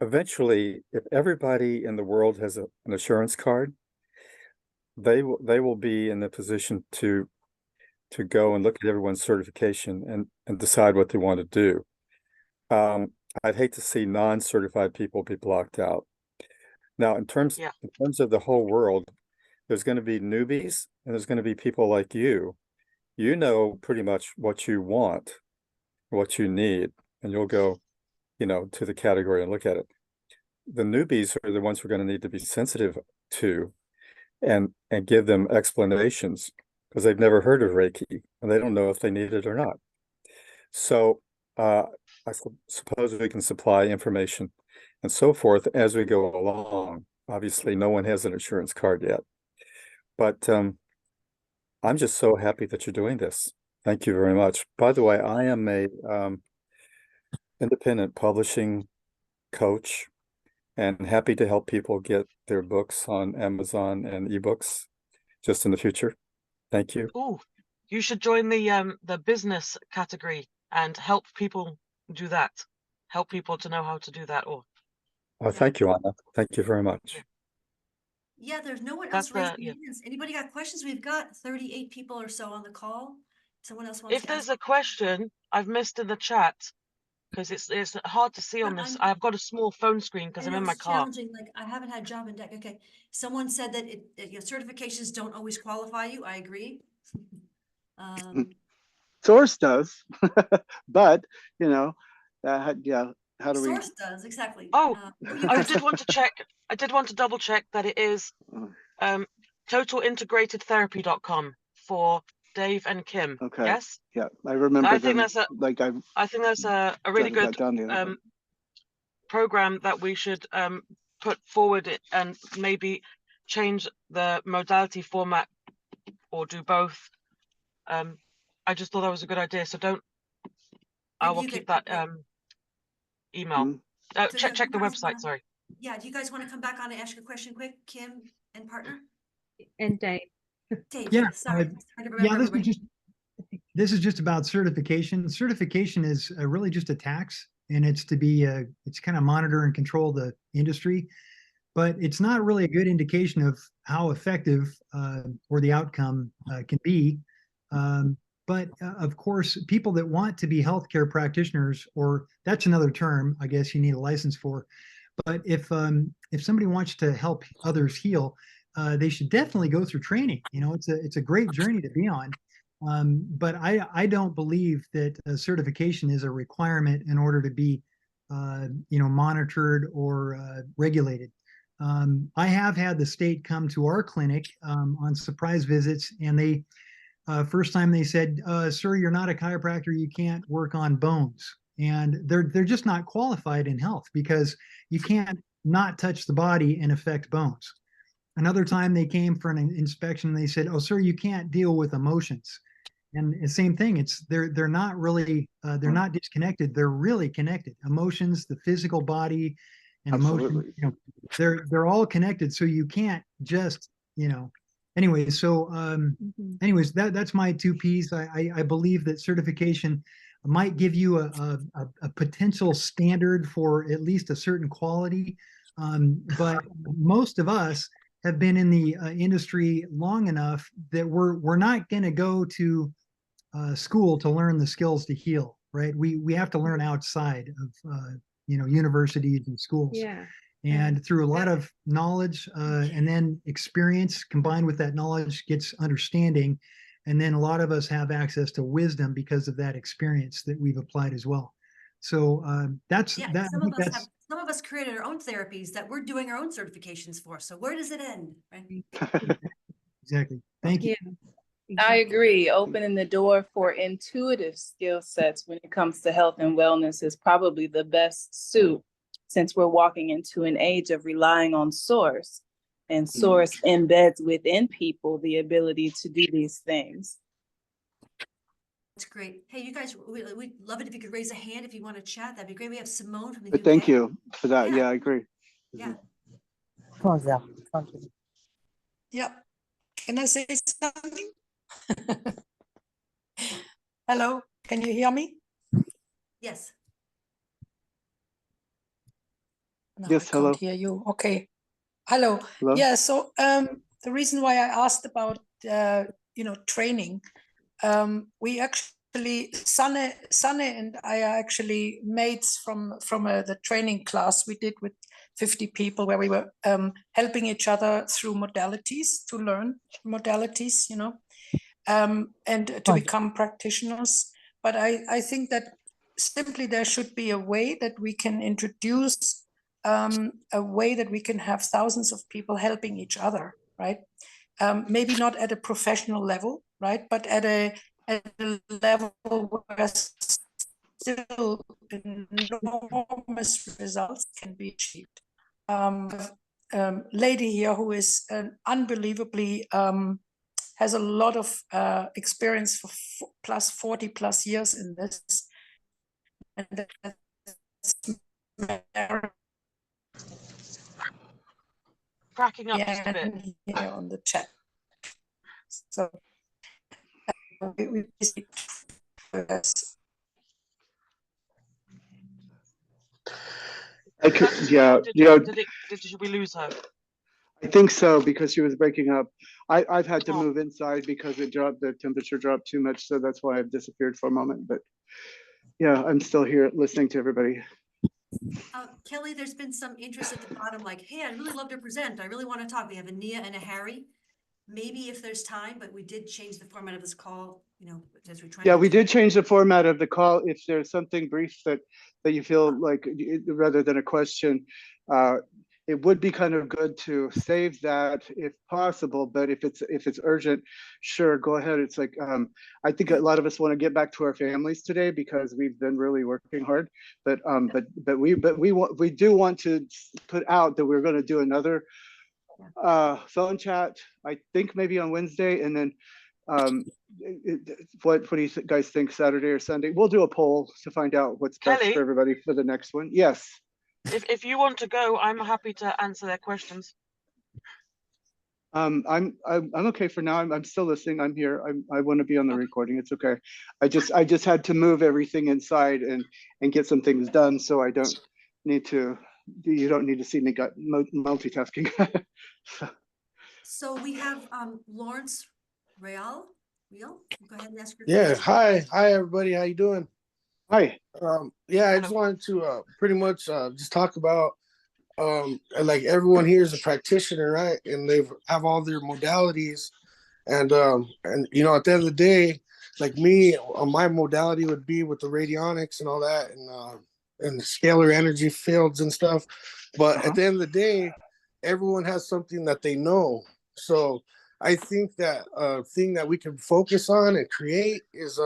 eventually, if everybody in the world has an assurance card, they will be in the position to go and look at everyone's certification and decide what they want to do. I'd hate to see non-certified people be blocked out. Now, in terms of the whole world, there's going to be newbies and there's going to be people like you. You know pretty much what you want, what you need, and you'll go, to the category and look at it. The newbies are the ones we're going to need to be sensitive to and give them explanations because they've never heard of Reiki and they don't know if they need it or not. So I suppose we can supply information and so forth as we go along. Obviously, no one has an insurance card yet, but I'm just so happy that you're doing this. Thank you very much. By the way, I am a independent publishing coach and happy to help people get their books on Amazon and ebooks just in the future. Thank you. Oh, you should join the business category and help people do that. Help people to know how to do that. Thank you, Anna. Thank you very much. Yeah, there's no one else raising hands. Anybody got questions? We've got 38 people or so on the call. Someone else wants to ask? If there's a question I've missed in the chat, because it's hard to see on this. I've got a small phone screen because I'm in my car. Challenging, like I haven't had job in deck. Okay, someone said that certifications don't always qualify you. I agree. Source does, but how do we? Source does exactly. Oh, I did want to check. I did want to double check that it is totalintegratedtherapy.com for Dave and Kim. Okay. Yes. Yeah, I remember. I think that's a really good program that we should put forward and maybe change the modality format or do both. I just thought that was a good idea. So I will keep that email. Check the website. Sorry. Yeah. Do you guys want to come back on and ask a question quick, Kim and partner? And Dave. Dave. Yeah. Sorry. This is just about certification. Certification is really just a tax, and it's to be it's kind of monitor and control the industry, but it's not really a good indication of how effective or the outcome can be. But of course, people that want to be healthcare practitioners, or that's another term, I guess you need a license for. But if somebody wants to help others heal, they should definitely go through training. It's a great journey to be on. But I don't believe that certification is a requirement in order to be, monitored or regulated. I have had the state come to our clinic on surprise visits, and they first time they said, "Sir, you're not a chiropractor. You can't work on bones." And they're just not qualified in health because you can't not touch the body and affect bones. Another time they came for an inspection, and they said, "Oh, sir, you can't deal with emotions." And the same thing, they're not really they're not disconnected. They're really connected. Emotions, the physical body, and emotion, they're all connected. So you can't just, Anyways, so anyways, that's my 2 P's. I believe that certification might give you a potential standard for at least a certain quality, but most of us have been in the industry long enough that we're not going to go to school to learn the skills to heal, right? We have to learn outside of universities and schools. Yeah. And through a lot of knowledge and then experience combined with that knowledge gets understanding. And then a lot of us have access to wisdom because of that experience that we've applied as well. So Some of us created our own therapies that we're doing our own certifications for. So where does it end? Right? Exactly. Thank you. I agree. Opening the door for intuitive skill sets when it comes to health and wellness is probably the best suit, since we're walking into an age of relying on source, and source embeds within people the ability to do these things. That's great. Hey, you guys, we'd love it if you could raise a hand if you want to chat. That'd be great. We have Simone from the UK. Thank you for that. Yeah, I agree. Yeah. Yep. Can I say something? Hello, can you hear me? Yes. No, Yes, I can't hello. hear you. Okay. Hello. Hello? Yeah, so the reason why I asked about training, we actually Sanne and I are actually mates from the training class we did with 50 people where we were helping each other through modalities to learn modalities, and to become practitioners. But I think that simply there should be a way that we can introduce a way that we can have thousands of people helping each other, right? Maybe not at a professional level, right? But at a level where still enormous results can be achieved. Lady here who is an unbelievably has a lot of experience for plus 40 plus years in this, and that's cracking up just a bit here on the chat. So we I could, yeah, did we lose her? I think so, because she was breaking up. I've had to move inside because the temperature dropped too much, so that's why I've disappeared for a moment. But yeah, I'm still here listening to everybody. Kelly, there's been some interest at the bottom, like, hey, I'd really love to present. I really want to talk. We have a Nia and a Harry. Maybe if there's time, but we did change the format of this call, as we're trying. Yeah, we did change the format of the call. If there's something brief that you feel like, rather than a question, it would be kind of good to save that if possible. But if it's urgent, sure, go ahead. It's like, I think a lot of us want to get back to our families today because we've been really working hard. But we do want to put out that we're going to do another phone chat, I think maybe on Wednesday, and then what do you guys think, Saturday or Sunday? We'll do a poll to find out what's best for everybody for the next one. Yes. If you want to go, I'm happy to answer their questions. I'm okay for now. I'm still listening. I'm here. I want to be on the recording. It's okay. I just had to move everything inside and get some things done, so I don't need to. You don't need to see me multitasking. So we have Lawrence Real. Go ahead and ask your question. Hi everybody. How you doing? Hi. I just wanted to pretty much just talk about like everyone here is a practitioner, right? And they have all their modalities, and at the end of the day, like me, my modality would be with the radionics and all that, and the scalar energy fields and stuff. But at the end of the day, everyone has something that they know. So I think that thing that we can focus on and create is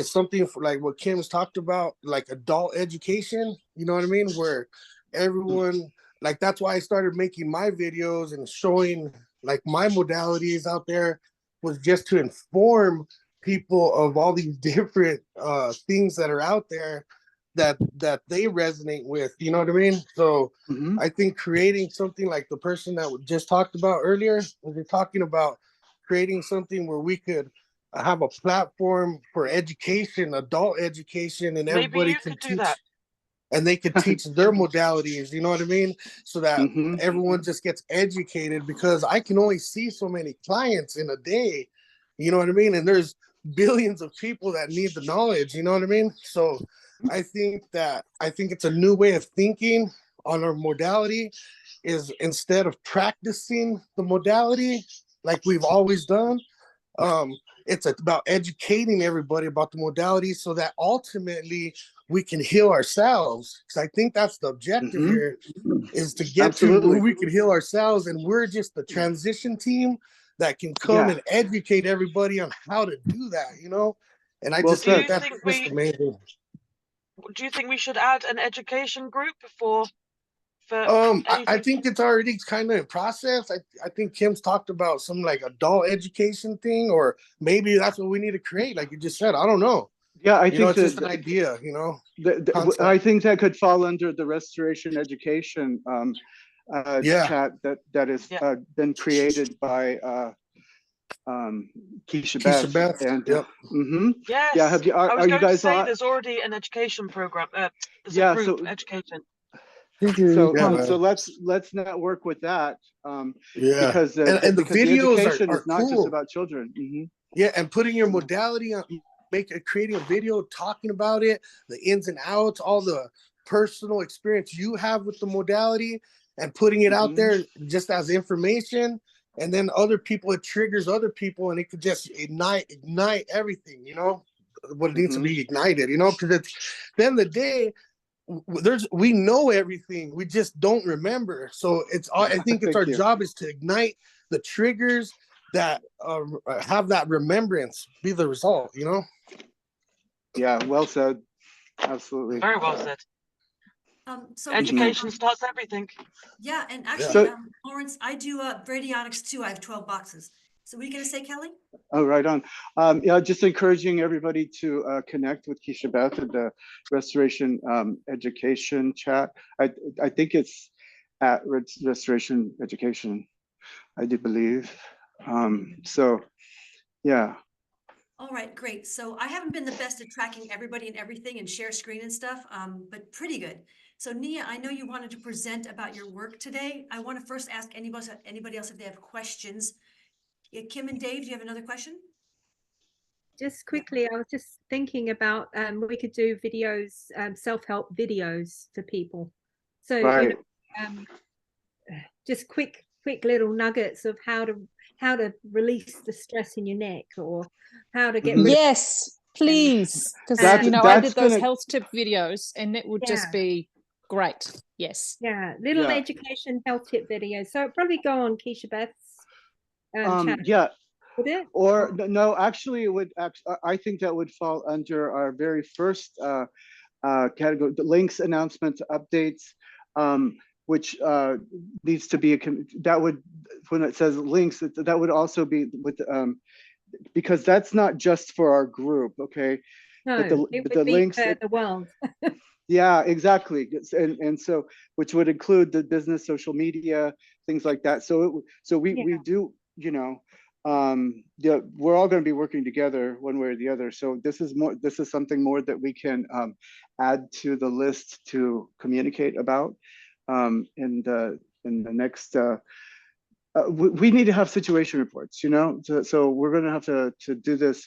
something for like what Kim's talked about, like adult education. You know what I mean? Where everyone, like, that's why I started making my videos and showing like my modalities out there, was just to inform people of all these different things that are out there that they resonate with. You know what I mean? So I think creating something like the person that we just talked about earlier, when you're talking about creating something where we could have a platform for education, adult education, and everybody can teach, and they could teach their modalities, you know what I mean? So that everyone just gets educated, because I can only see so many clients in a day, you know what I mean? And there's billions of people that need the knowledge, you know what I mean? So I think it's a new way of thinking on our modality, is instead of practicing the modality like we've always done, it's about educating everybody about the modality so that ultimately we can heal ourselves. Because I think that's the objective here, is to get to where we can heal ourselves, and we're just the transition team that can come and educate everybody on how to do that, you know? And I just think that's just amazing. Do you think we should add an education group for I think it's already kind of in process. I think Kim's talked about some like adult education thing, or maybe that's what we need to create, like you just said. I don't know. Yeah, I think it's just an idea, you know. I think that could fall under the restoration education chat that has been created by Keisha Beth. And yes, are you guys on? There's already an education program. There's a group, education. So let's network with that. Because and the because videos the education are is not cool. just about children. Yeah, and putting your modality on, creating a video talking about it, the ins and outs, all the personal experience you have with the modality, and putting it out there just as information. And then other people, it triggers other people, and it could just ignite everything, you know, what it needs to be ignited, you know, because at the end of the day, we know everything, we just don't remember. So it's I think it's our job is to ignite the triggers that have that remembrance be the result, you know. Yeah, well said. Absolutely. Very well said. So education starts everything. Yeah, and actually, Lawrence, I do radionics too. I have 12 boxes. So what are you going to say, Kelly? Oh, right on. Yeah, just encouraging everybody to connect with Keisha Beth at the Restoration Education chat. I think it's at Restoration Education, I do believe. So, yeah. All right, great. So I haven't been the best at tracking everybody and everything and share screen and stuff, but pretty good. So Nia, I know you wanted to present about your work today. I want to first ask anybody else if they have questions. Yeah, Kim and Dave, do you have another question? Just quickly, I was just thinking about we could do videos, self-help videos for people. So you know, just quick little nuggets of how to release the stress in your neck, or how to get rid yes, please, because you know I did those health tip videos, and it would just be great. Yes. Yeah, little education health tip videos. So it'd probably go on Keisha Beth's channel. Yeah. Would it? Or no, actually, it would. I think that would fall under our very first category: the links, announcements, updates, which needs to be that would, when it says links, that would also be with because that's not just for our group, okay? No, but it would the be links for the world. Yeah, exactly. And so, which would include the business, social media, things like that. So we do, you know, yeah, we're all going to be working together one way or the other. So this is something more that we can add to the list to communicate about in the next. We need to have situation reports, you know. So we're going to have to do this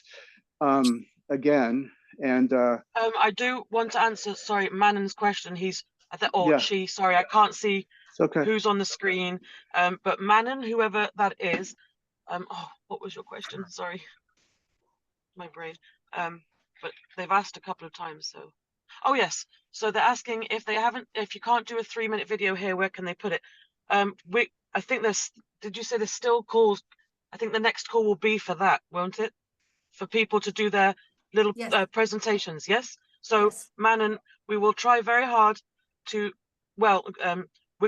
again. And I do want to answer, sorry, Manon's question. He's, she, sorry, I can't see who's on the screen. But Manon, whoever that is, what was your question? Sorry, my brain. But they've asked a couple of times, so. Oh yes, so they're asking if you can't do a 3-minute video here, where can they put it? I think did you say there's still calls? I think the next call will be for that, won't it? For people to do their little presentations, yes? So Manon, we will try very hard to, we're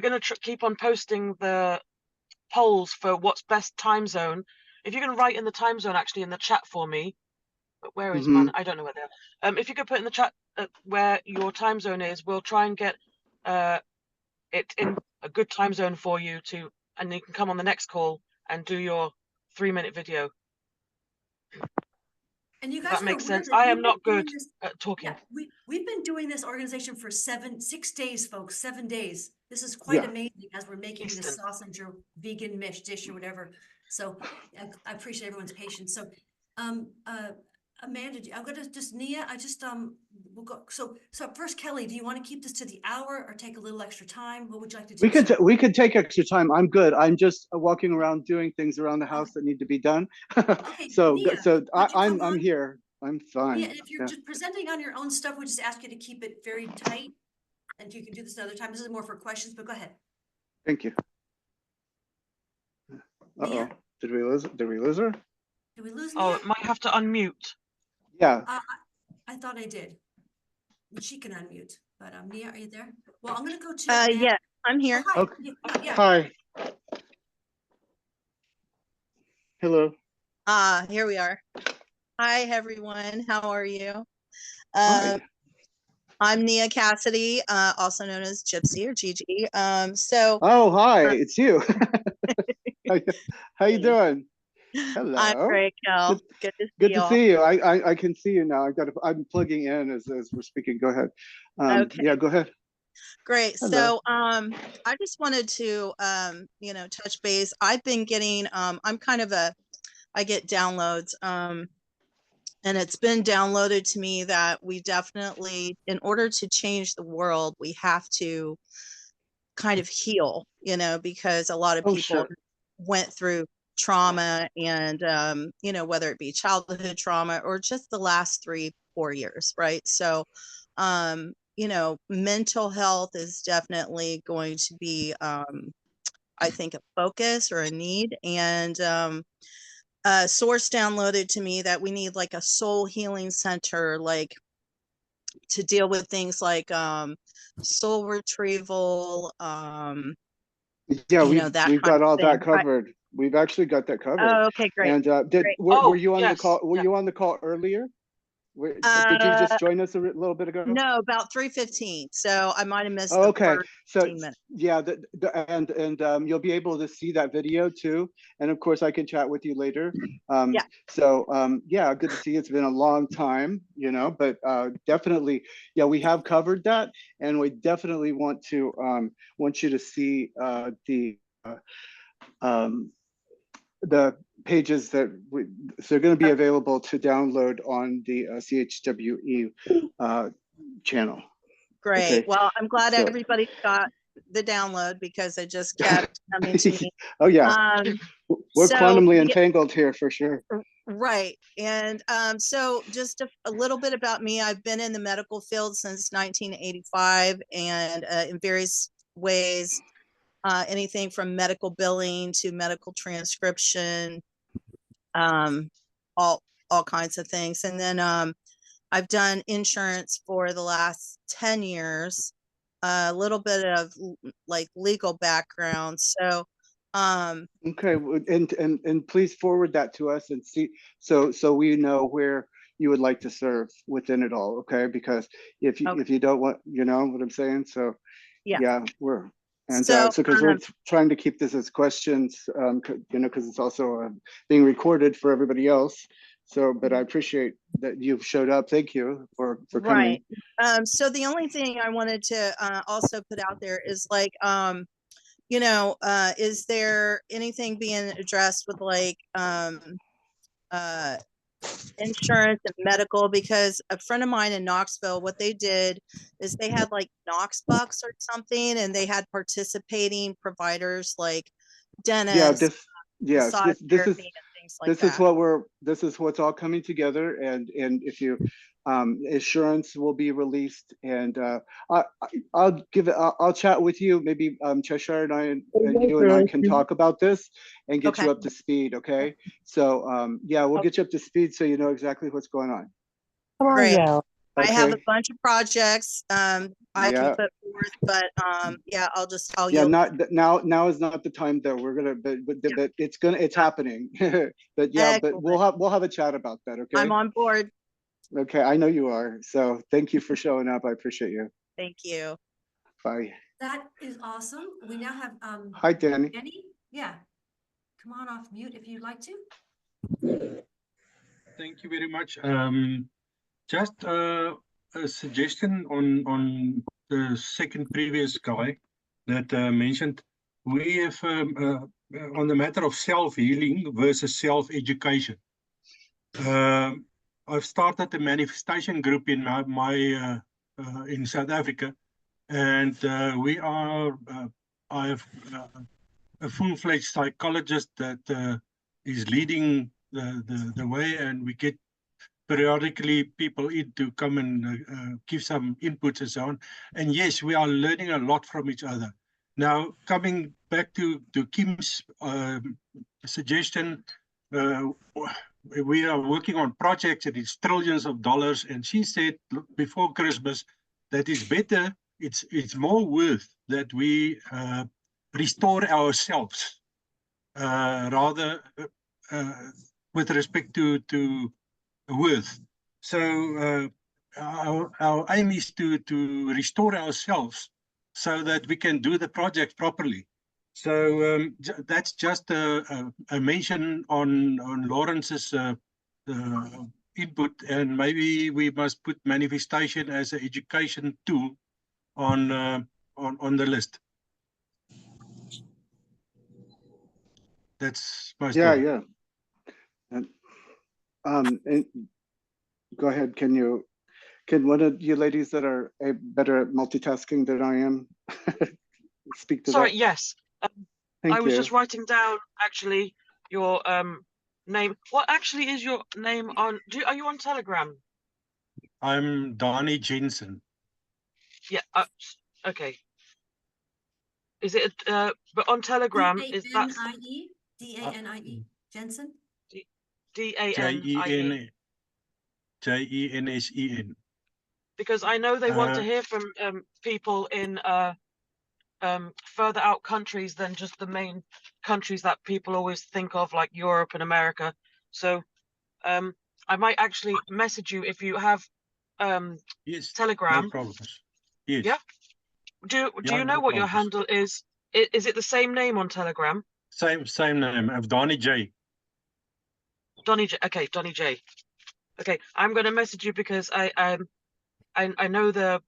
going to keep on posting the polls for what's best time zone. If you can write in the time zone actually in the chat for me, but where is Manon? I don't know where they are. If you could put in the chat where your time zone is, we'll try and get it in a good time zone for you and you can come on the next call and do your 3-minute video. And you guys that makes sense. I am not good at talking. Yeah, we've been doing this organization for 6 days, folks, 7 days. This is quite amazing as we're making this sausage or vegan mesh dish or whatever. So I appreciate everyone's patience. So Amanda, I'm gonna just Nia, we'll go. So first, Kelly, do you want to keep this to the hour or take a little extra time? What would you like to do? We could take extra time. I'm good. I'm just walking around doing things around the house that need to be done. Okay, so Nia, I'm here. I'm fine. Nia, and if you're just presenting on your own stuff, we just ask you to keep it very tight. And you can do this another time. This is more for questions, but go ahead. Thank you. Uh-oh. Did we lose her? Did we lose Nia? Oh, it might have to unmute. Yeah. I thought I did. She can unmute, but Nia, are you there? Well, I'm going to go to. Yeah, I'm here. Oh, hi. Okay. Hi. Hello. Here we are. Hi, everyone. How are you? Hi. I'm Nia Cassidy, also known as Gypsy or Gigi. Oh, hi, it's you. How you doing? Hello. I'm great, Kel. Good to see you. I can see you now. I'm plugging in as we're speaking. Go ahead. Okay. Yeah, go ahead. Great. Hello. So I just wanted to you know, touch base. I've been getting I'm kind of I get downloads and it's been downloaded to me that we definitely, in order to change the world, we have to kind of heal, you know, because a lot of Oh, people sure. went through trauma and you know, whether it be childhood trauma or just the last 3-4 years, right? So you know, mental health is definitely going to be I think a focus or a need. And Source downloaded to me that we need like a soul healing center, like to deal with things like soul retrieval, Yeah, you know, that we've kind got of all thing. that covered. We've actually got that covered. Oh, okay, great. And Great. were you on the yes, call? Were yeah. you on the call earlier? Did you just join us a little bit ago? No, about 3:15. So I might have missed Oh, the okay. first So 15 minutes. yeah, you'll be able to see that video too. And of course, I can chat with you later. Yeah. So yeah, good to see you. It's been a long time, you know, but definitely, yeah, we have covered that, and we definitely want you to see the pages that so they're going to be available to download on the CHWE channel. Great. Okay. Well, I'm glad So everybody got the download because it just kept coming to me. oh yeah, we're So quantumly yeah, entangled here for sure. right. And so just a little bit about me. I've been in the medical field since 1985 and in various ways, anything from medical billing to medical transcription, all kinds of things. And then I've done insurance for the last 10 years, a little bit of like legal background. So Okay, and please forward that to us and see so we know where you would like to serve within it all. Okay, because if you don't want, you know what I'm saying. So yeah, we're and so so because we're trying to keep this as questions, you know, because it's also being recorded for everybody else. So, but I appreciate that you've showed up. Thank you for coming. Right. So the only thing I wanted to also put out there is like, you know, is there anything being addressed with like insurance and medical? Because a friend of mine in Knoxville, what they did is they had like Knox Bucks or something, and they had participating providers like dentists, massage therapy, and things like that. This is what's all coming together, and if you insurance will be released, and I'll chat with you, maybe Cheshire and you and I can talk about this and get you up to speed. Okay, so yeah, we'll get you up to speed so you know exactly what's going on. Great. I have a Okay. bunch of projects I can put forth, but yeah, I'll yeah, yield. now is not the time though. We're gonna but it's happening. But yeah, but Excellent. we'll have a chat about that. Okay. I'm on board. Okay, I know you are. So thank you for showing up. I appreciate you. Thank you. Bye. That is awesome. We now have Hi, Danny. Danny. Yeah. Come on off mute if you'd like to. Thank you very much. Just a suggestion on the second previous guy that mentioned. We have on the matter of self-healing versus self-education. I've started a manifestation group in my in South Africa, and we are. I have a full-fledged psychologist that is leading the way, and we get periodically people in to come and give some inputs and so on. And yes, we are learning a lot from each other. Now, coming back to Kim's suggestion, we are working on projects and it's trillions of dollars. And she said before Christmas that it's better, it's more worth that we restore ourselves rather with respect to worth. So our aim is to restore ourselves so that we can do the project properly. So that's just a mention on Lawrence's input, and maybe we must put manifestation as an education tool on the list. That's my story. Yeah. And, and go ahead. Can one of you ladies that are better at multitasking than I am speak to Sorry, that? yes. Thank I was you. just writing down actually your name. What actually is your name on? Are you on Telegram? I'm Donnie Jensen. Yeah. Okay. Is it? But on Telegram is that D-A-N-I-E Jensen? D-A-N-I-E. Jensen. Because I know they want to hear from people in further out countries than just the main countries that people always think of, like Europe and America. So I might actually message you if you have yes, Telegram. no problems. Yes. Yeah. Do you know what your handle is? Is it the same name on Telegram? Same name. Of Donnie J. Donnie J. Okay, Donnie J. Okay, I'm going to message you because I know the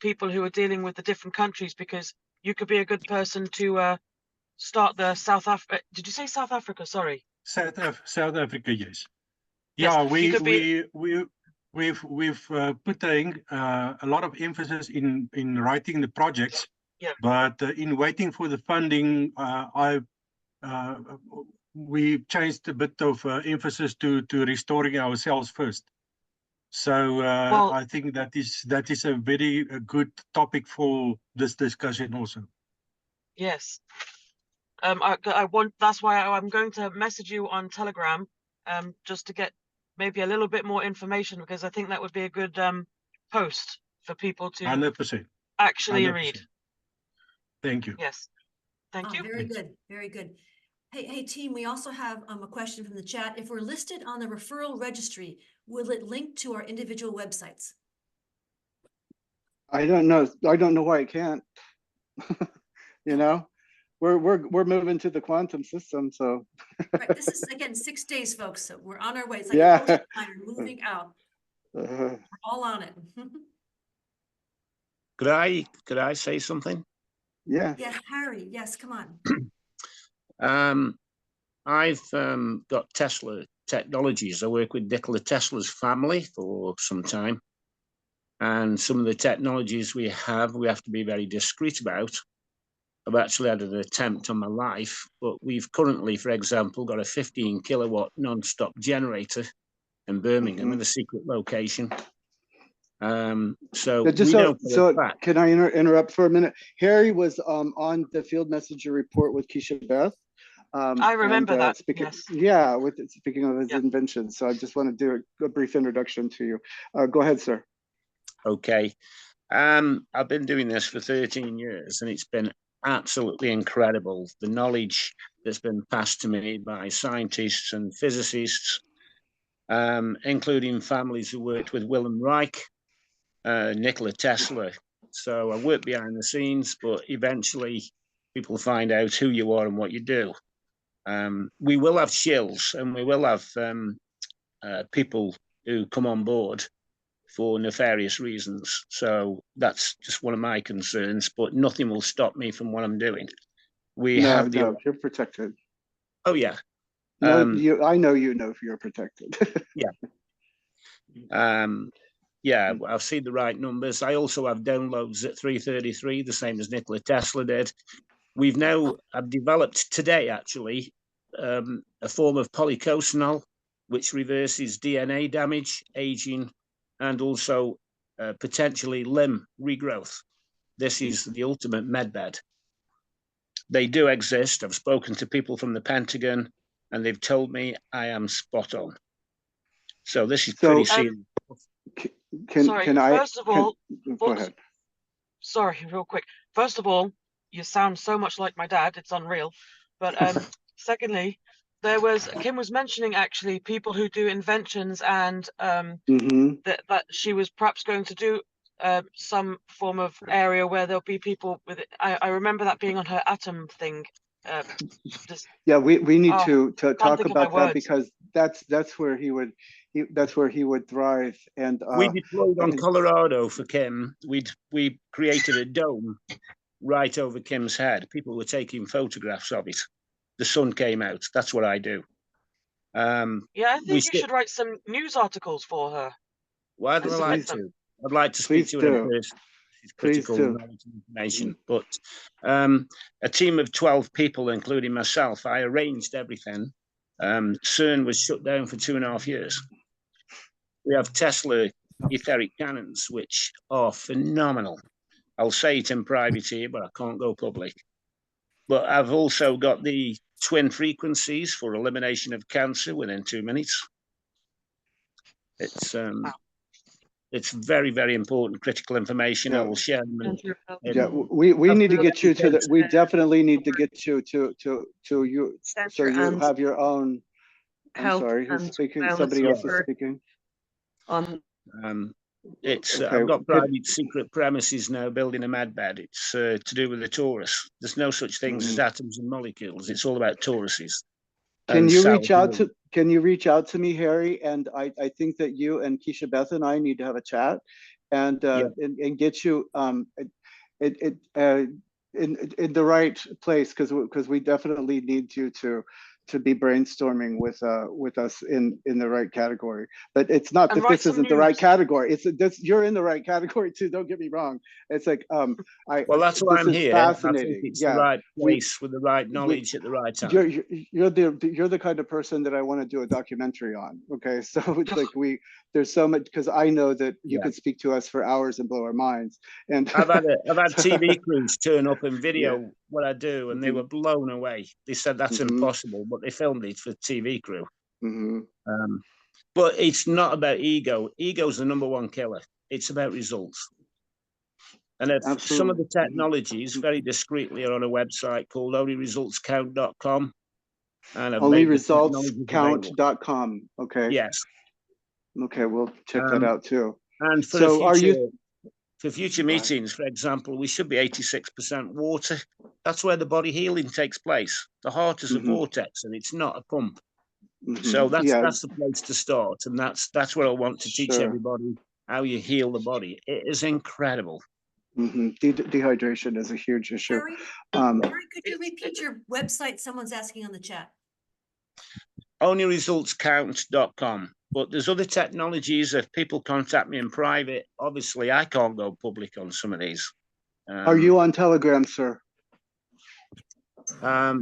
people who are dealing with the different countries, because you could be a good person to start the South Africa. Did you say South Africa? Sorry. South Africa, yes. Yes, Yeah, we've put a lot of emphasis in writing the projects. Yeah. But in waiting for the funding, we changed a bit of emphasis to restoring ourselves first. So well, I think that is a very good topic for this discussion also. Yes. I want. That's why I'm going to message you on Telegram, just to get maybe a little bit more information, because I think that would be a good post for people to 100%. actually 100%. read. Thank you. Yes. Thank you. Very good. Very good. Hey, team, we also have a question from the chat. If we're listed on the referral registry, will it link to our individual websites? I don't know. I don't know why it can't. You know, we're moving to the quantum system, so. Right. This is again 6 days, folks. So we're on our way. It's like Yeah. a ocean liner moving out. We're all on it. Could I say something? Yeah. Yes, Harry. Yes, come on. I've got Tesla Technologies. I work with Nikola Tesla's family for some time. And some of the technologies we have to be very discreet about. I've actually had an attempt on my life, but we've currently, for example, got a 15 kilowatt non-stop generator in Birmingham in a secret location. So just so can I interrupt for a minute? Harry was on the field messenger report with Keisha Beth. I remember that. Yes. Yeah, speaking of his inventions. So I just want to do a brief introduction to you. Go ahead, sir. Okay. I've been doing this for 13 years, and it's been absolutely incredible. The knowledge that's been passed to me by scientists and physicists, including families who worked with Wilhelm Reich, Nikola Tesla. So I work behind the scenes, but eventually people find out who you are and what you do. We will have shills, and we will have people who come on board for nefarious reasons. So that's just one of my concerns, but nothing will stop me from what I'm doing. No, you're protected. Oh, yeah. No, I know you're protected. Yeah. Yeah, I've seen the right numbers. I also have downloads at 333, the same as Nikola Tesla did. I've developed today, actually, a form of polycosanol, which reverses DNA damage, aging, and also potentially limb regrowth. This is the ultimate medbed. They do exist. I've spoken to people from the Pentagon, and they've told me I am spot on. So this is pretty serious. First of all, go ahead. Sorry, real quick. First of all, you sound so much like my dad. It's unreal. But secondly, Kim was mentioning actually people who do inventions, and that she was perhaps going to do some form of area where there'll be people with it. I remember that being on her atom thing. Yeah, we need to talk about that, because that's where he that's where he would thrive. And we deployed on Colorado for Kim. We created a dome right over Kim's head. People were taking photographs of it. The sun came out. That's what I do. Yeah, I think you should write some news articles for her. Why do I like to? I'd like to speak to her in person. She's critical knowledge and information. But a team of 12 people, including myself, I arranged everything. CERN was shut down for 2.5 years. We have Tesla etheric cannons, which are phenomenal. I'll say it in private here, but I can't go public. But I've also got the twin frequencies for elimination of cancer within 2 minutes. It's very, very important, critical information. I will share them. We need to get you to we definitely need to get you to you, so you have your own. I'm sorry, who's speaking? Somebody else is speaking. I've got private secret premises now building a med bed. It's to do with the torus. There's no such things as atoms and molecules. It's all about toruses. Can you reach out to me, Harry? And I think that you and Keisha Beth and I need to have a chat and get you in the right place, because we definitely need you to be brainstorming with us in the right category. But it's not that this isn't the right category. It's this, you're in the right category too. Don't get me wrong. It's like well, that's why I'm here. Fascinating. I think it's the right place with the right knowledge at the right time. You're the kind of person that I want to do a documentary on. Okay, so it's like there's so much, because I know that you could speak to us for hours and blow our minds. And I've had TV crews turn up and video what I do, and they were blown away. They said that's impossible, but they filmed it for TV crew. But it's not about ego. Ego's the #1 killer. It's about results. And if some of the technologies, very discreetly, are on a website called onlyresultscount.com. And onlyresultscount.com. Okay. Yes. Okay, we'll check that out too. And for future meetings, for example, we should be 86% water. That's where the body healing takes place. The heart is a vortex, and it's not a pump. So that's the place to start, and that's where I want to teach everybody how you heal the body. It is incredible. Dehydration is a huge issue. Harry, could you repeat your website? Someone's asking on the chat. Onlyresultscount.com. But there's other technologies. If people contact me in private, obviously I can't go public on some of these. Are you on Telegram, sir? I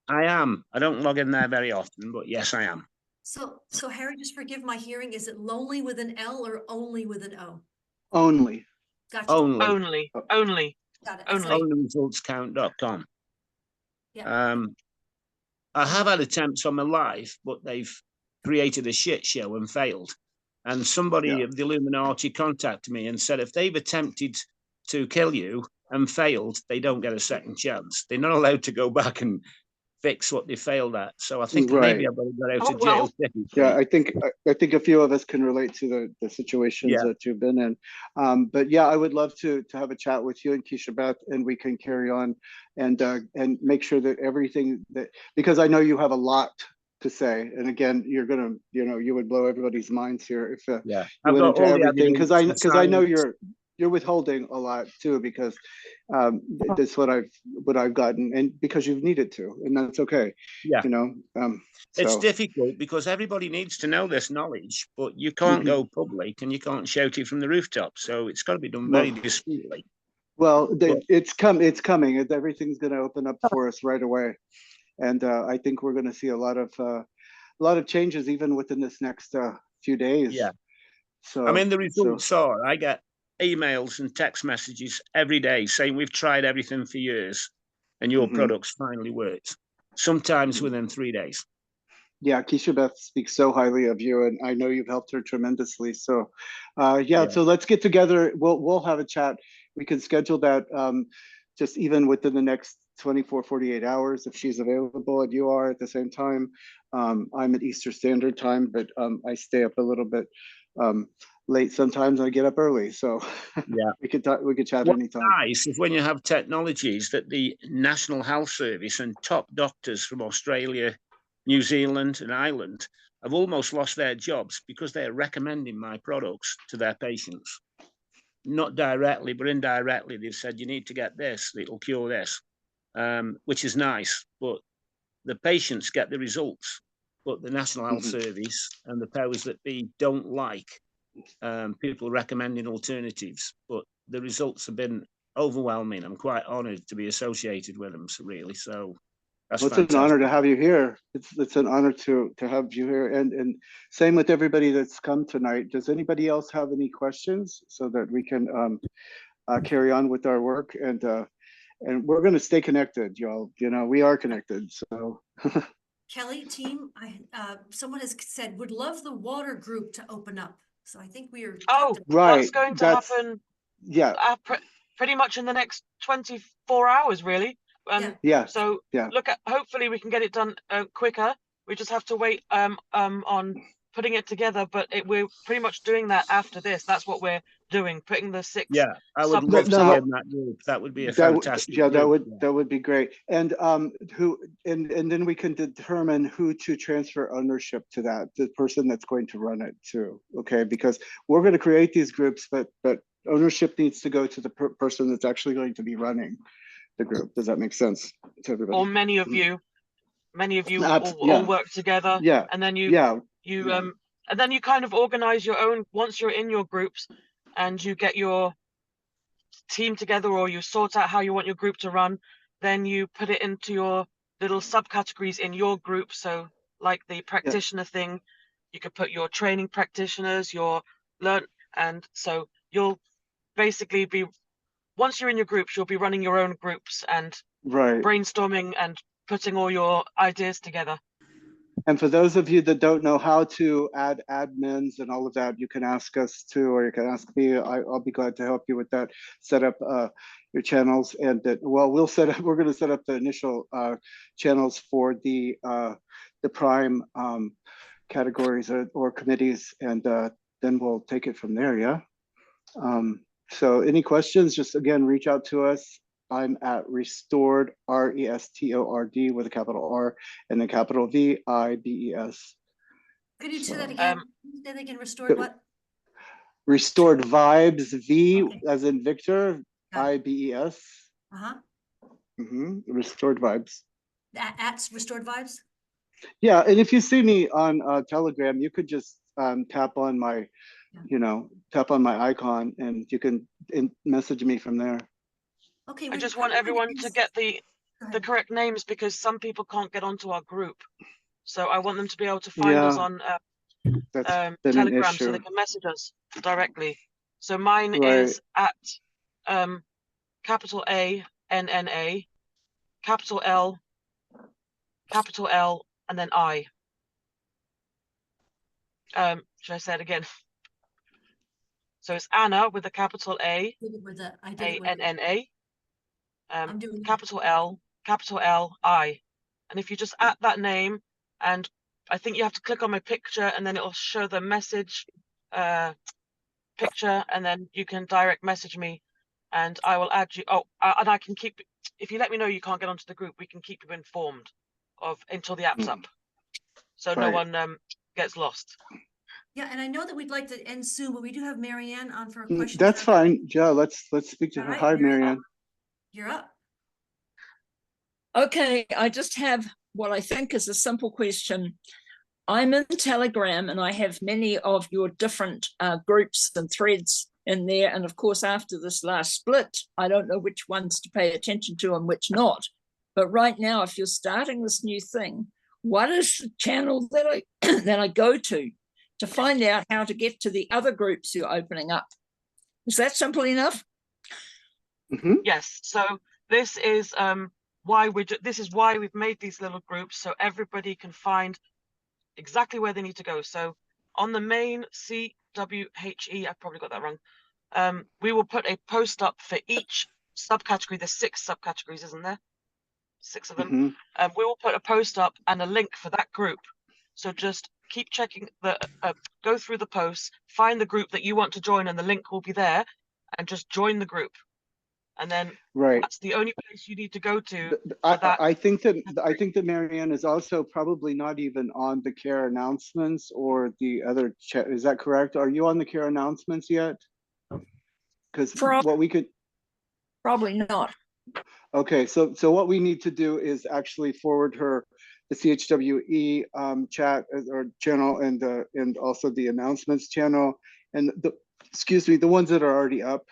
am. I don't log in there very often, but yes, I am. So Harry, just forgive my hearing. Is it lonely with an L or only with an O? Only. Gotcha. Only. Got it. Onlyresultscount.com. Yeah. I have had attempts on my life, but they've created a shit show and failed. And somebody of the Illuminati contacted me and said, if they've attempted to kill you and failed, they don't get a second chance. They're not allowed to go back and fix what they failed at. So I think maybe I've got out of jail. Yeah, I think a few of us can relate to the situations that you've been in. But yeah, I would love to have a chat with you and Keisha Beth, and we can carry on and make sure that everything because I know you have a lot to say, and again, you're gonna, you would blow everybody's minds here if you went into everything, because I know you're withholding a lot too, because that's what I've gotten, and because you've needed to, and that's okay. It's difficult because everybody needs to know this knowledge, but you can't go public and you can't shout it from the rooftop, so it's got to be done very discreetly. Well, it's coming. Everything's going to open up for us right away, and I think we're going to see a lot of changes even within this next few days. Yeah. So I mean, the results are, I get emails and text messages every day saying we've tried everything for years and your products finally worked, sometimes within 3 days. Yeah, Keisha Beth speaks so highly of you, and I know you've helped her tremendously. So so let's get together. We'll have a chat. We can schedule that just even within the next 24, 48 hours if she's available and you are at the same time. I'm at Eastern Standard Time, but I stay up a little bit late sometimes. I get up early, so we could chat anytime. Nice is when you have technologies that the National Health Service and top doctors from Australia, New Zealand and Ireland have almost lost their jobs because they're recommending my products to their patients. Not directly, but indirectly, they've said, you need to get this, it'll cure this, which is nice. But the patients get the results, but the National Health Service and the powers that be don't like people recommending alternatives. But the results have been overwhelming. I'm quite honoured to be associated with them, so really. So that's well, it's fantastic. an honor to have you here. It's an honor to have you here, and same with everybody that's come tonight. Does anybody else have any questions so that we can carry on with our work? And we're going to stay connected, y'all. You know, we are connected. So Kelly, team, someone has said would love the water group to open up. So I think we are. Oh, right. That's going to happen. Yeah. Pretty much in the next 24 hours, really. Yeah. So look at. Hopefully, we can get it done quicker. We just have to wait on putting it together. But we're pretty much doing that after this. That's what we're doing. Putting the 6. Yeah, I would love to be in that group. That would be a fantastic. That would be great. And and then we can determine who to transfer ownership to, that the person that's going to run it too. Okay, because we're going to create these groups, but ownership needs to go to the person that's actually going to be running the group. Does that make sense to everybody? Or many of you all work together. Yeah. And then and then you kind of organize your own. Once you're in your groups and you get your team together, or you sort out how you want your group to run, then you put it into your little subcategories in your group. So like the practitioner thing, you could put your training practitioners, your learn, and so you'll basically be, once you're in your groups, you'll be running your own groups and brainstorming and putting all your ideas together. And for those of you that don't know how to add admins and all of that, you can ask us too, or you can ask me. I'll be glad to help you with that. Set up your channels, and we're going to set up the initial channels for the prime categories or committees, and then we'll take it from there. Yeah. So any questions? Just again, reach out to us. I'm at Restored, RESTORD with a capital R and a capital VIBES. Could you say that again? Say that again. Restored what? Restored Vibes, V as in Victor, IBES. Restored Vibes. At Restored Vibes? Yeah, and if you see me on Telegram, you could just tap on my icon, and you can message me from there. Okay, I just want everyone to get the correct names, because some people can't get onto our group. So I want them to be able to find us on Telegram, so they can message us directly. So mine is at capital A NNA, capital L, and then I. Should I say it again? So it's Anna with a capital A, ANNA. Capital L, I. And if you just add that name, and I think you have to click on my picture, and then it'll show the message picture, and then you can direct message me, and I will add you. Oh, and I can keep, if you let me know you can't get onto the group, we can keep you informed until the app's up, so no one gets lost. Yeah, and I know that we'd like to end soon, but we do have Marianne on for a question. That's fine. Yeah, let's speak to her. Hi, Marianne. You're up. Okay, I just have what I think is a simple question. I'm in Telegram, and I have many of your different groups and threads in there. And of course, after this last split, I don't know which ones to pay attention to and which not. But right now, if you're starting this new thing, what is the channel that I go to find out how to get to the other groups you're opening up? Is that simple enough? Yes. So this is why we've made these little groups, so everybody can find exactly where they need to go. So on the main CHWE, I probably got that wrong. We will put a post up for each subcategory. There's 6 subcategories, isn't there? 6 of them. We will put a post up and a link for that group. So just keep checking go through the posts, find the group that you want to join, and the link will be there, and just join the group. and then Right. that's the only place you need to go to. I think that Marianne is also probably not even on the care announcements or the other chat. Is that correct? Are you on the care announcements yet? Because what we could probably not. Okay, so what we need to do is actually forward her the CHWE chat or channel and also the announcements channel and the ones that are already up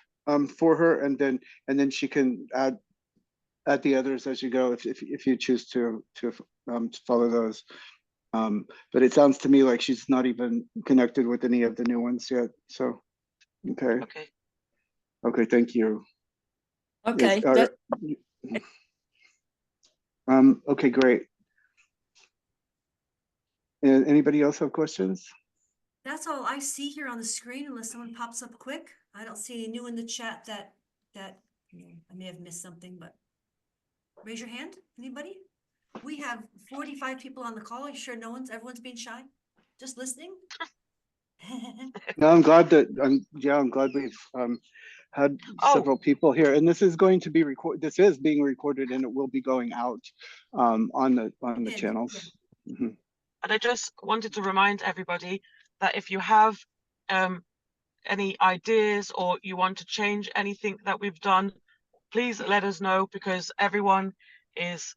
for her, and then she can add the others as you go if you choose to follow those. But it sounds to me like she's not even connected with any of the new ones yet. So okay, thank you. Okay. Okay, great. And anybody else have questions? That's all I see here on the screen, unless someone pops up quick. I don't see any new in the chat that I may have missed something, but raise your hand. Anybody? We have 45 people on the call. Are you sure everyone's being shy? Just listening? No, I'm glad we've had several people here, and this is going to be recorded. This is being recorded, and it will be going out on the channels. Mm-hmm. And I just wanted to remind everybody that if you have any ideas or you want to change anything that we've done, please let us know, because everyone is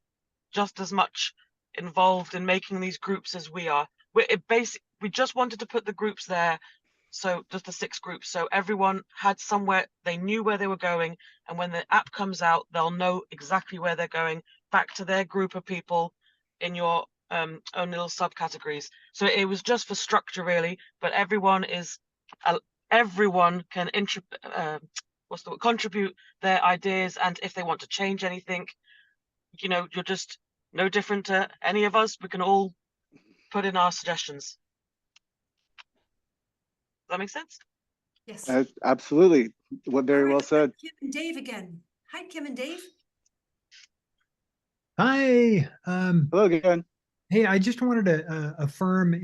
just as much involved in making these groups as we are. We just wanted to put the groups there, so just the 6 groups, so everyone had somewhere, they knew where they were going, and when the app comes out, they'll know exactly where they're going, back to their group of people in your own little subcategories. So it was just for structure really, but everyone can contribute their ideas, and if they want to change anything, you're just no different to any of us. We can all put in our suggestions. Does that make sense? Yes. Absolutely. Very well said. Kim and Dave again. Hi, Kim and Dave. Hi. Hello again. Hey, I just wanted to affirm,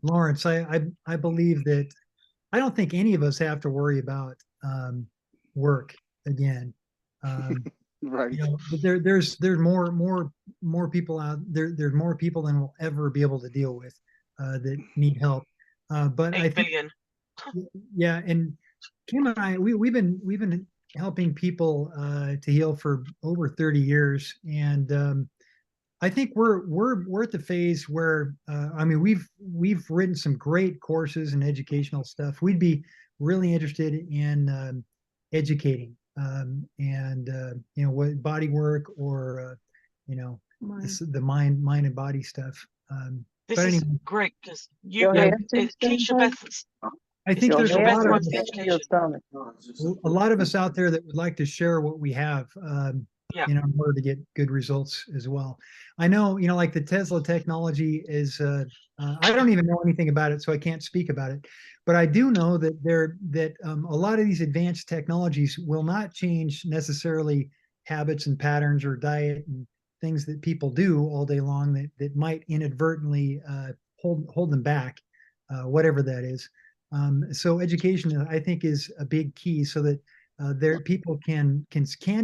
Lawrence, I believe that I don't think any of us have to worry about work again. Right. But there's more people out there. There's more people than we'll ever be able to deal with that need help. But 8 billion. Yeah, and Kim and I, we've been helping people to heal for over 30 years, and I think we're at the phase where I mean we've written some great courses and educational stuff. We'd be really interested in educating and what body work or the mind and body stuff. This but is anyway, great because Keisha Beth. I think there's a lot lot of us out there that would like to share what we have, in order to get good results as well. I know, like the Tesla technology is, I don't even know anything about it, so I can't speak about it. But I do know that a lot of these advanced technologies will not change necessarily habits and patterns or diet and things that people do all day long that might inadvertently hold them back, whatever that is. So education, I think, is a big key, so that people can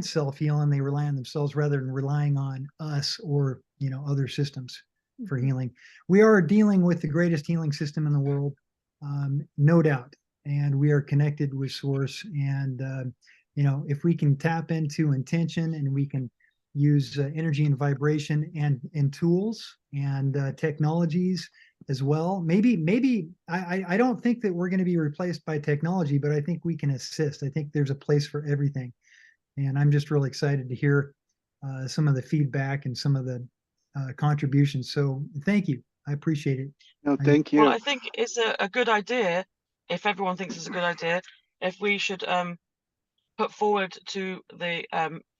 self-heal, and they rely on themselves rather than relying on us or other systems for healing. We are dealing with the greatest healing system in the world, no doubt, and we are connected with Source. And if we can tap into intention, and we can use energy and vibration and tools and technologies as well. Maybe I don't think that we're going to be replaced by technology, but I think we can assist. I think there's a place for everything. And I'm just really excited to hear some of the feedback and some of the contributions. So thank you. I appreciate it. No, thank you. Well, I think it's a good idea, if everyone thinks it's a good idea, if we should put forward to the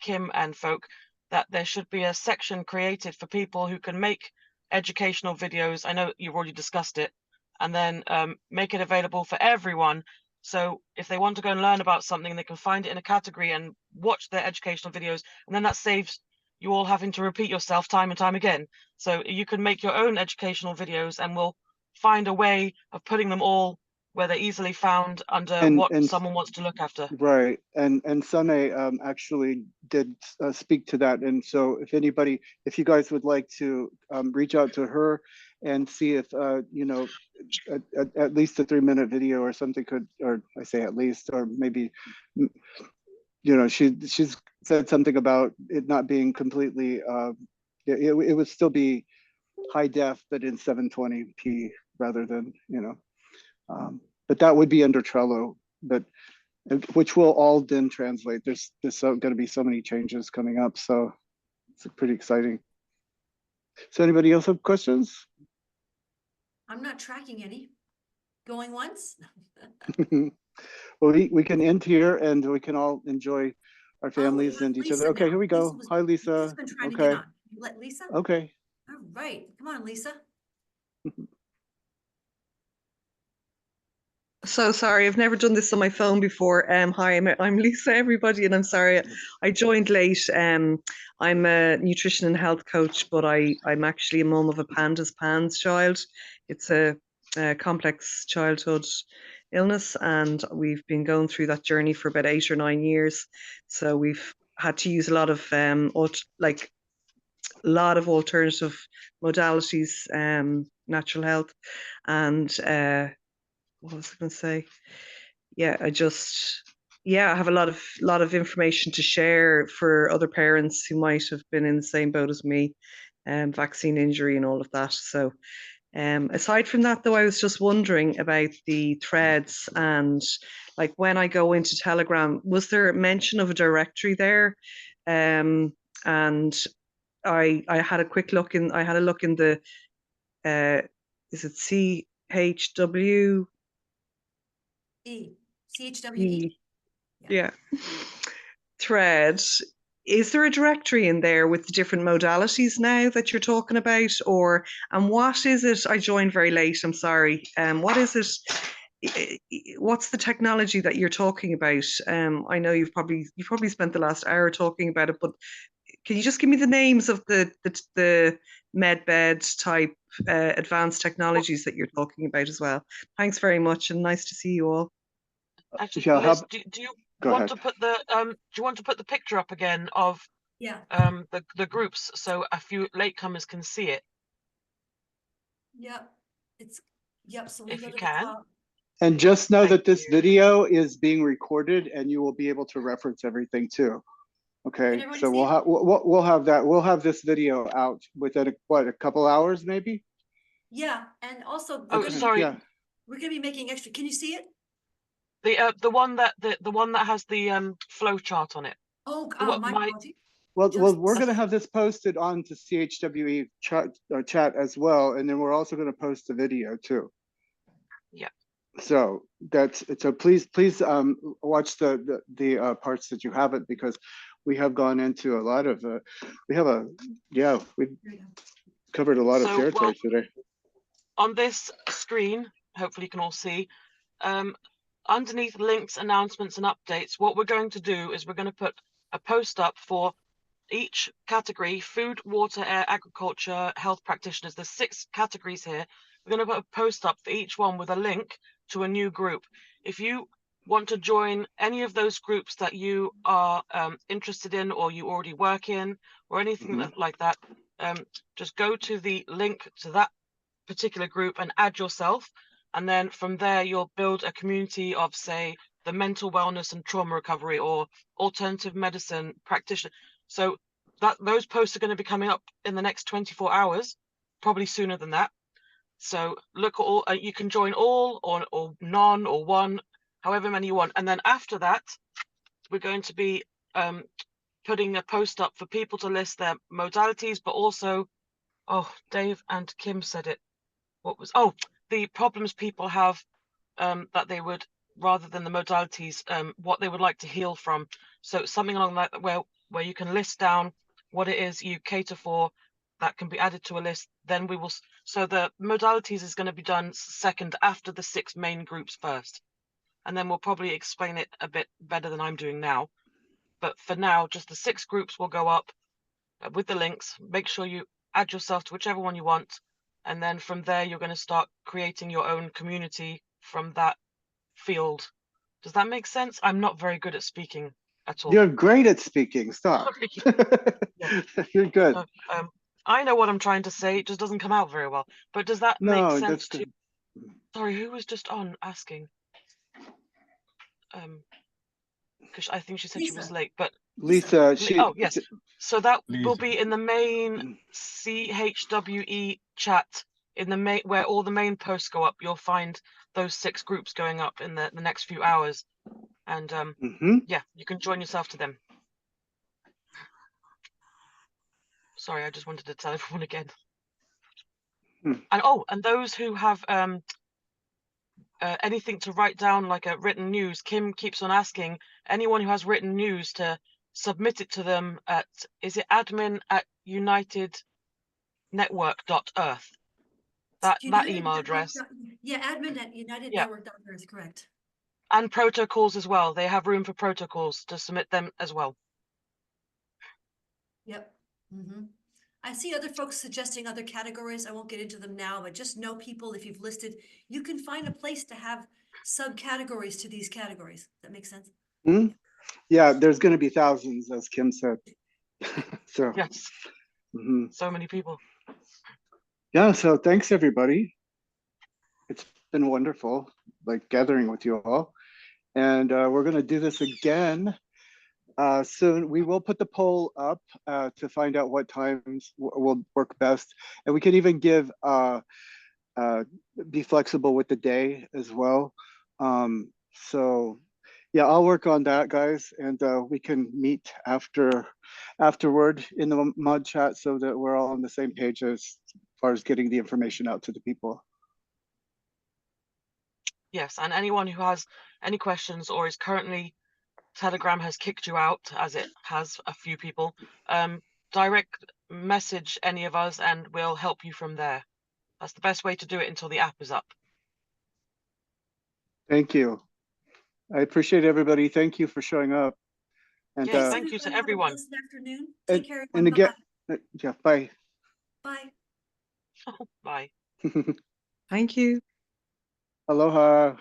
Kim and folk that there should be a section created for people who can make educational videos. I know you've already discussed it, and then make it available for everyone. So if they want to go and learn about something, they can find it in a category and watch their educational videos, and then that saves you all having to repeat yourself time and time again. So you can make your own educational videos, and we'll find a way of putting them all where they're easily found under what someone wants to look after. Right, and Sunny actually did speak to that, and so if you guys would like to reach out to her and see if you know, at least a 3-minute video or something could, or I say at least, or maybe, you know, she's said something about it not being completely, it would still be high def, but in 720p rather than, you know, but that would be under Trello, but which will all then translate. There's going to be so many changes coming up, so it's pretty exciting. So anybody else have questions? I'm not tracking any. Going once? Well, we can end here and we can all enjoy our families and each Lisa other. Okay, now. here we go. Hi, Lisa. Lisa's been trying to get Okay. on. You let Lisa? Okay. All right. Come on, Lisa. So sorry, I've never done this on my phone before. Hi, I'm Lisa, everybody, and I'm sorry I joined late. I'm a nutrition and health coach, but I'm actually a mum of a Pandas Pans child. It's a complex childhood illness, and we've been going through that journey for about 8 or 9 years. So we've had to use a lot of alternative modalities, natural health, and what was I going to say? Yeah, I have a lot of information to share for other parents who might have been in the same boat as me, vaccine injury and all of that. So aside from that, though, I was just wondering about the threads, and like when I go into Telegram, was there mention of a directory there? And I had a quick look in. I had a look in the is it CHWE? CHWE. Yeah. Thread. Is there a directory in there with the different modalities now that you're talking about, and what is it? I joined very late. I'm sorry. What is it? What's the technology that you're talking about? I know you've probably spent the last hour talking about it, but can you just give me the names of the medbed type advanced technologies that you're talking about as well? Thanks very much, and nice to see you all. Actually, Yeah, Liz, do you go want ahead. to put the do you want to put the picture up again of the groups so a few latecomers can see it? Yep. So we If go you to the can. top. And just know Thank that this you. video is being recorded and you will be able to reference everything too. Okay, so we'll have that. We'll have this video out within a couple hours maybe? Yeah, and also Sorry. Yeah. we're gonna be making extra. Can you see it? The one that has the flow chart on it. Oh, my apologies. Well, we're going to have this posted onto CHWE chat as well, and then we're also going to post the video too. Yeah. So please watch the parts that you haven't, because we have gone into a lot of we've covered a lot of territory today. On this screen, hopefully you can all see, underneath links, announcements, and updates, what we're going to do is we're going to put a post up for each category: food, water, air, agriculture, health practitioners. There's 6 categories here. We're going to put a post up for each one with a link to a new group. If you want to join any of those groups that you are interested in, or you already work in, or anything like that, just go to the link to that particular group and add yourself. And then from there, you'll build a community of, say, the mental wellness and trauma recovery or alternative medicine practitioner. So those posts are going to be coming up in the next 24 hours, probably sooner than that. So look at all, you can join all or none or one, however many you want. And then after that, we're going to be putting a post up for people to list their modalities, but also, Dave and Kim said it. The problems people have that they would, rather than the modalities, what they would like to heal from. So something along that, where you can list down what it is you cater for, that can be added to a list. Then we will, so the modalities is going to be done second after the 6 main groups first. And then we'll probably explain it a bit better than I'm doing now. But for now, just the 6 groups will go up with the links. Make sure you add yourself to whichever one you want. And then from there, you're going to start creating your own community from that field. Does that make sense? I'm not very good at speaking at all. You're great at speaking. Stop. Yeah. You're good. So, I know what I'm trying to say. It just doesn't come out very well. But does that make No, sense that's to? good. Sorry, who was just on asking? Because I think she said she was late, but Lisa, oh yes. So that will Lisa. be in the main CHWE chat in the main where all the main posts go up. You'll find those 6 groups going up in the next few hours, and yeah, you can join yourself to them. Sorry, I just wanted to tell everyone again. And oh, and those who have anything to write down, like a written news, Kim keeps on asking anyone who has written news to submit it to them at, is it admin@unitednetwork.earth? That email address. Yeah, admin@unitednetwork.earth is correct. And protocols as well. They have room for protocols to submit them as well. Yep. I see other folks suggesting other categories. I won't get into them now, but just know people, if you've listed, you can find a place to have subcategories to these categories. That makes sense? Yeah, there's going to be thousands, as Kim said. So yes, so many people. Yeah, so thanks everybody. It's been wonderful, like gathering with you all, and we're going to do this again soon. We will put the poll up to find out what times will work best, and we can even give be flexible with the day as well. So yeah, I'll work on that, guys, and we can meet afterward in the mod chat so that we're all on the same page as far as getting the information out to the people. Yes, and anyone who has any questions or is currently, Telegram has kicked you out, as it has a few people, direct message any of us and we'll help you from there. That's the best way to do it until the app is up. Thank you. I appreciate everybody. Thank you for showing up. And yes, thank you to everyone. Have a blessed afternoon. Take care. And again, yeah, bye. Bye. Bye. Thank you. Aloha.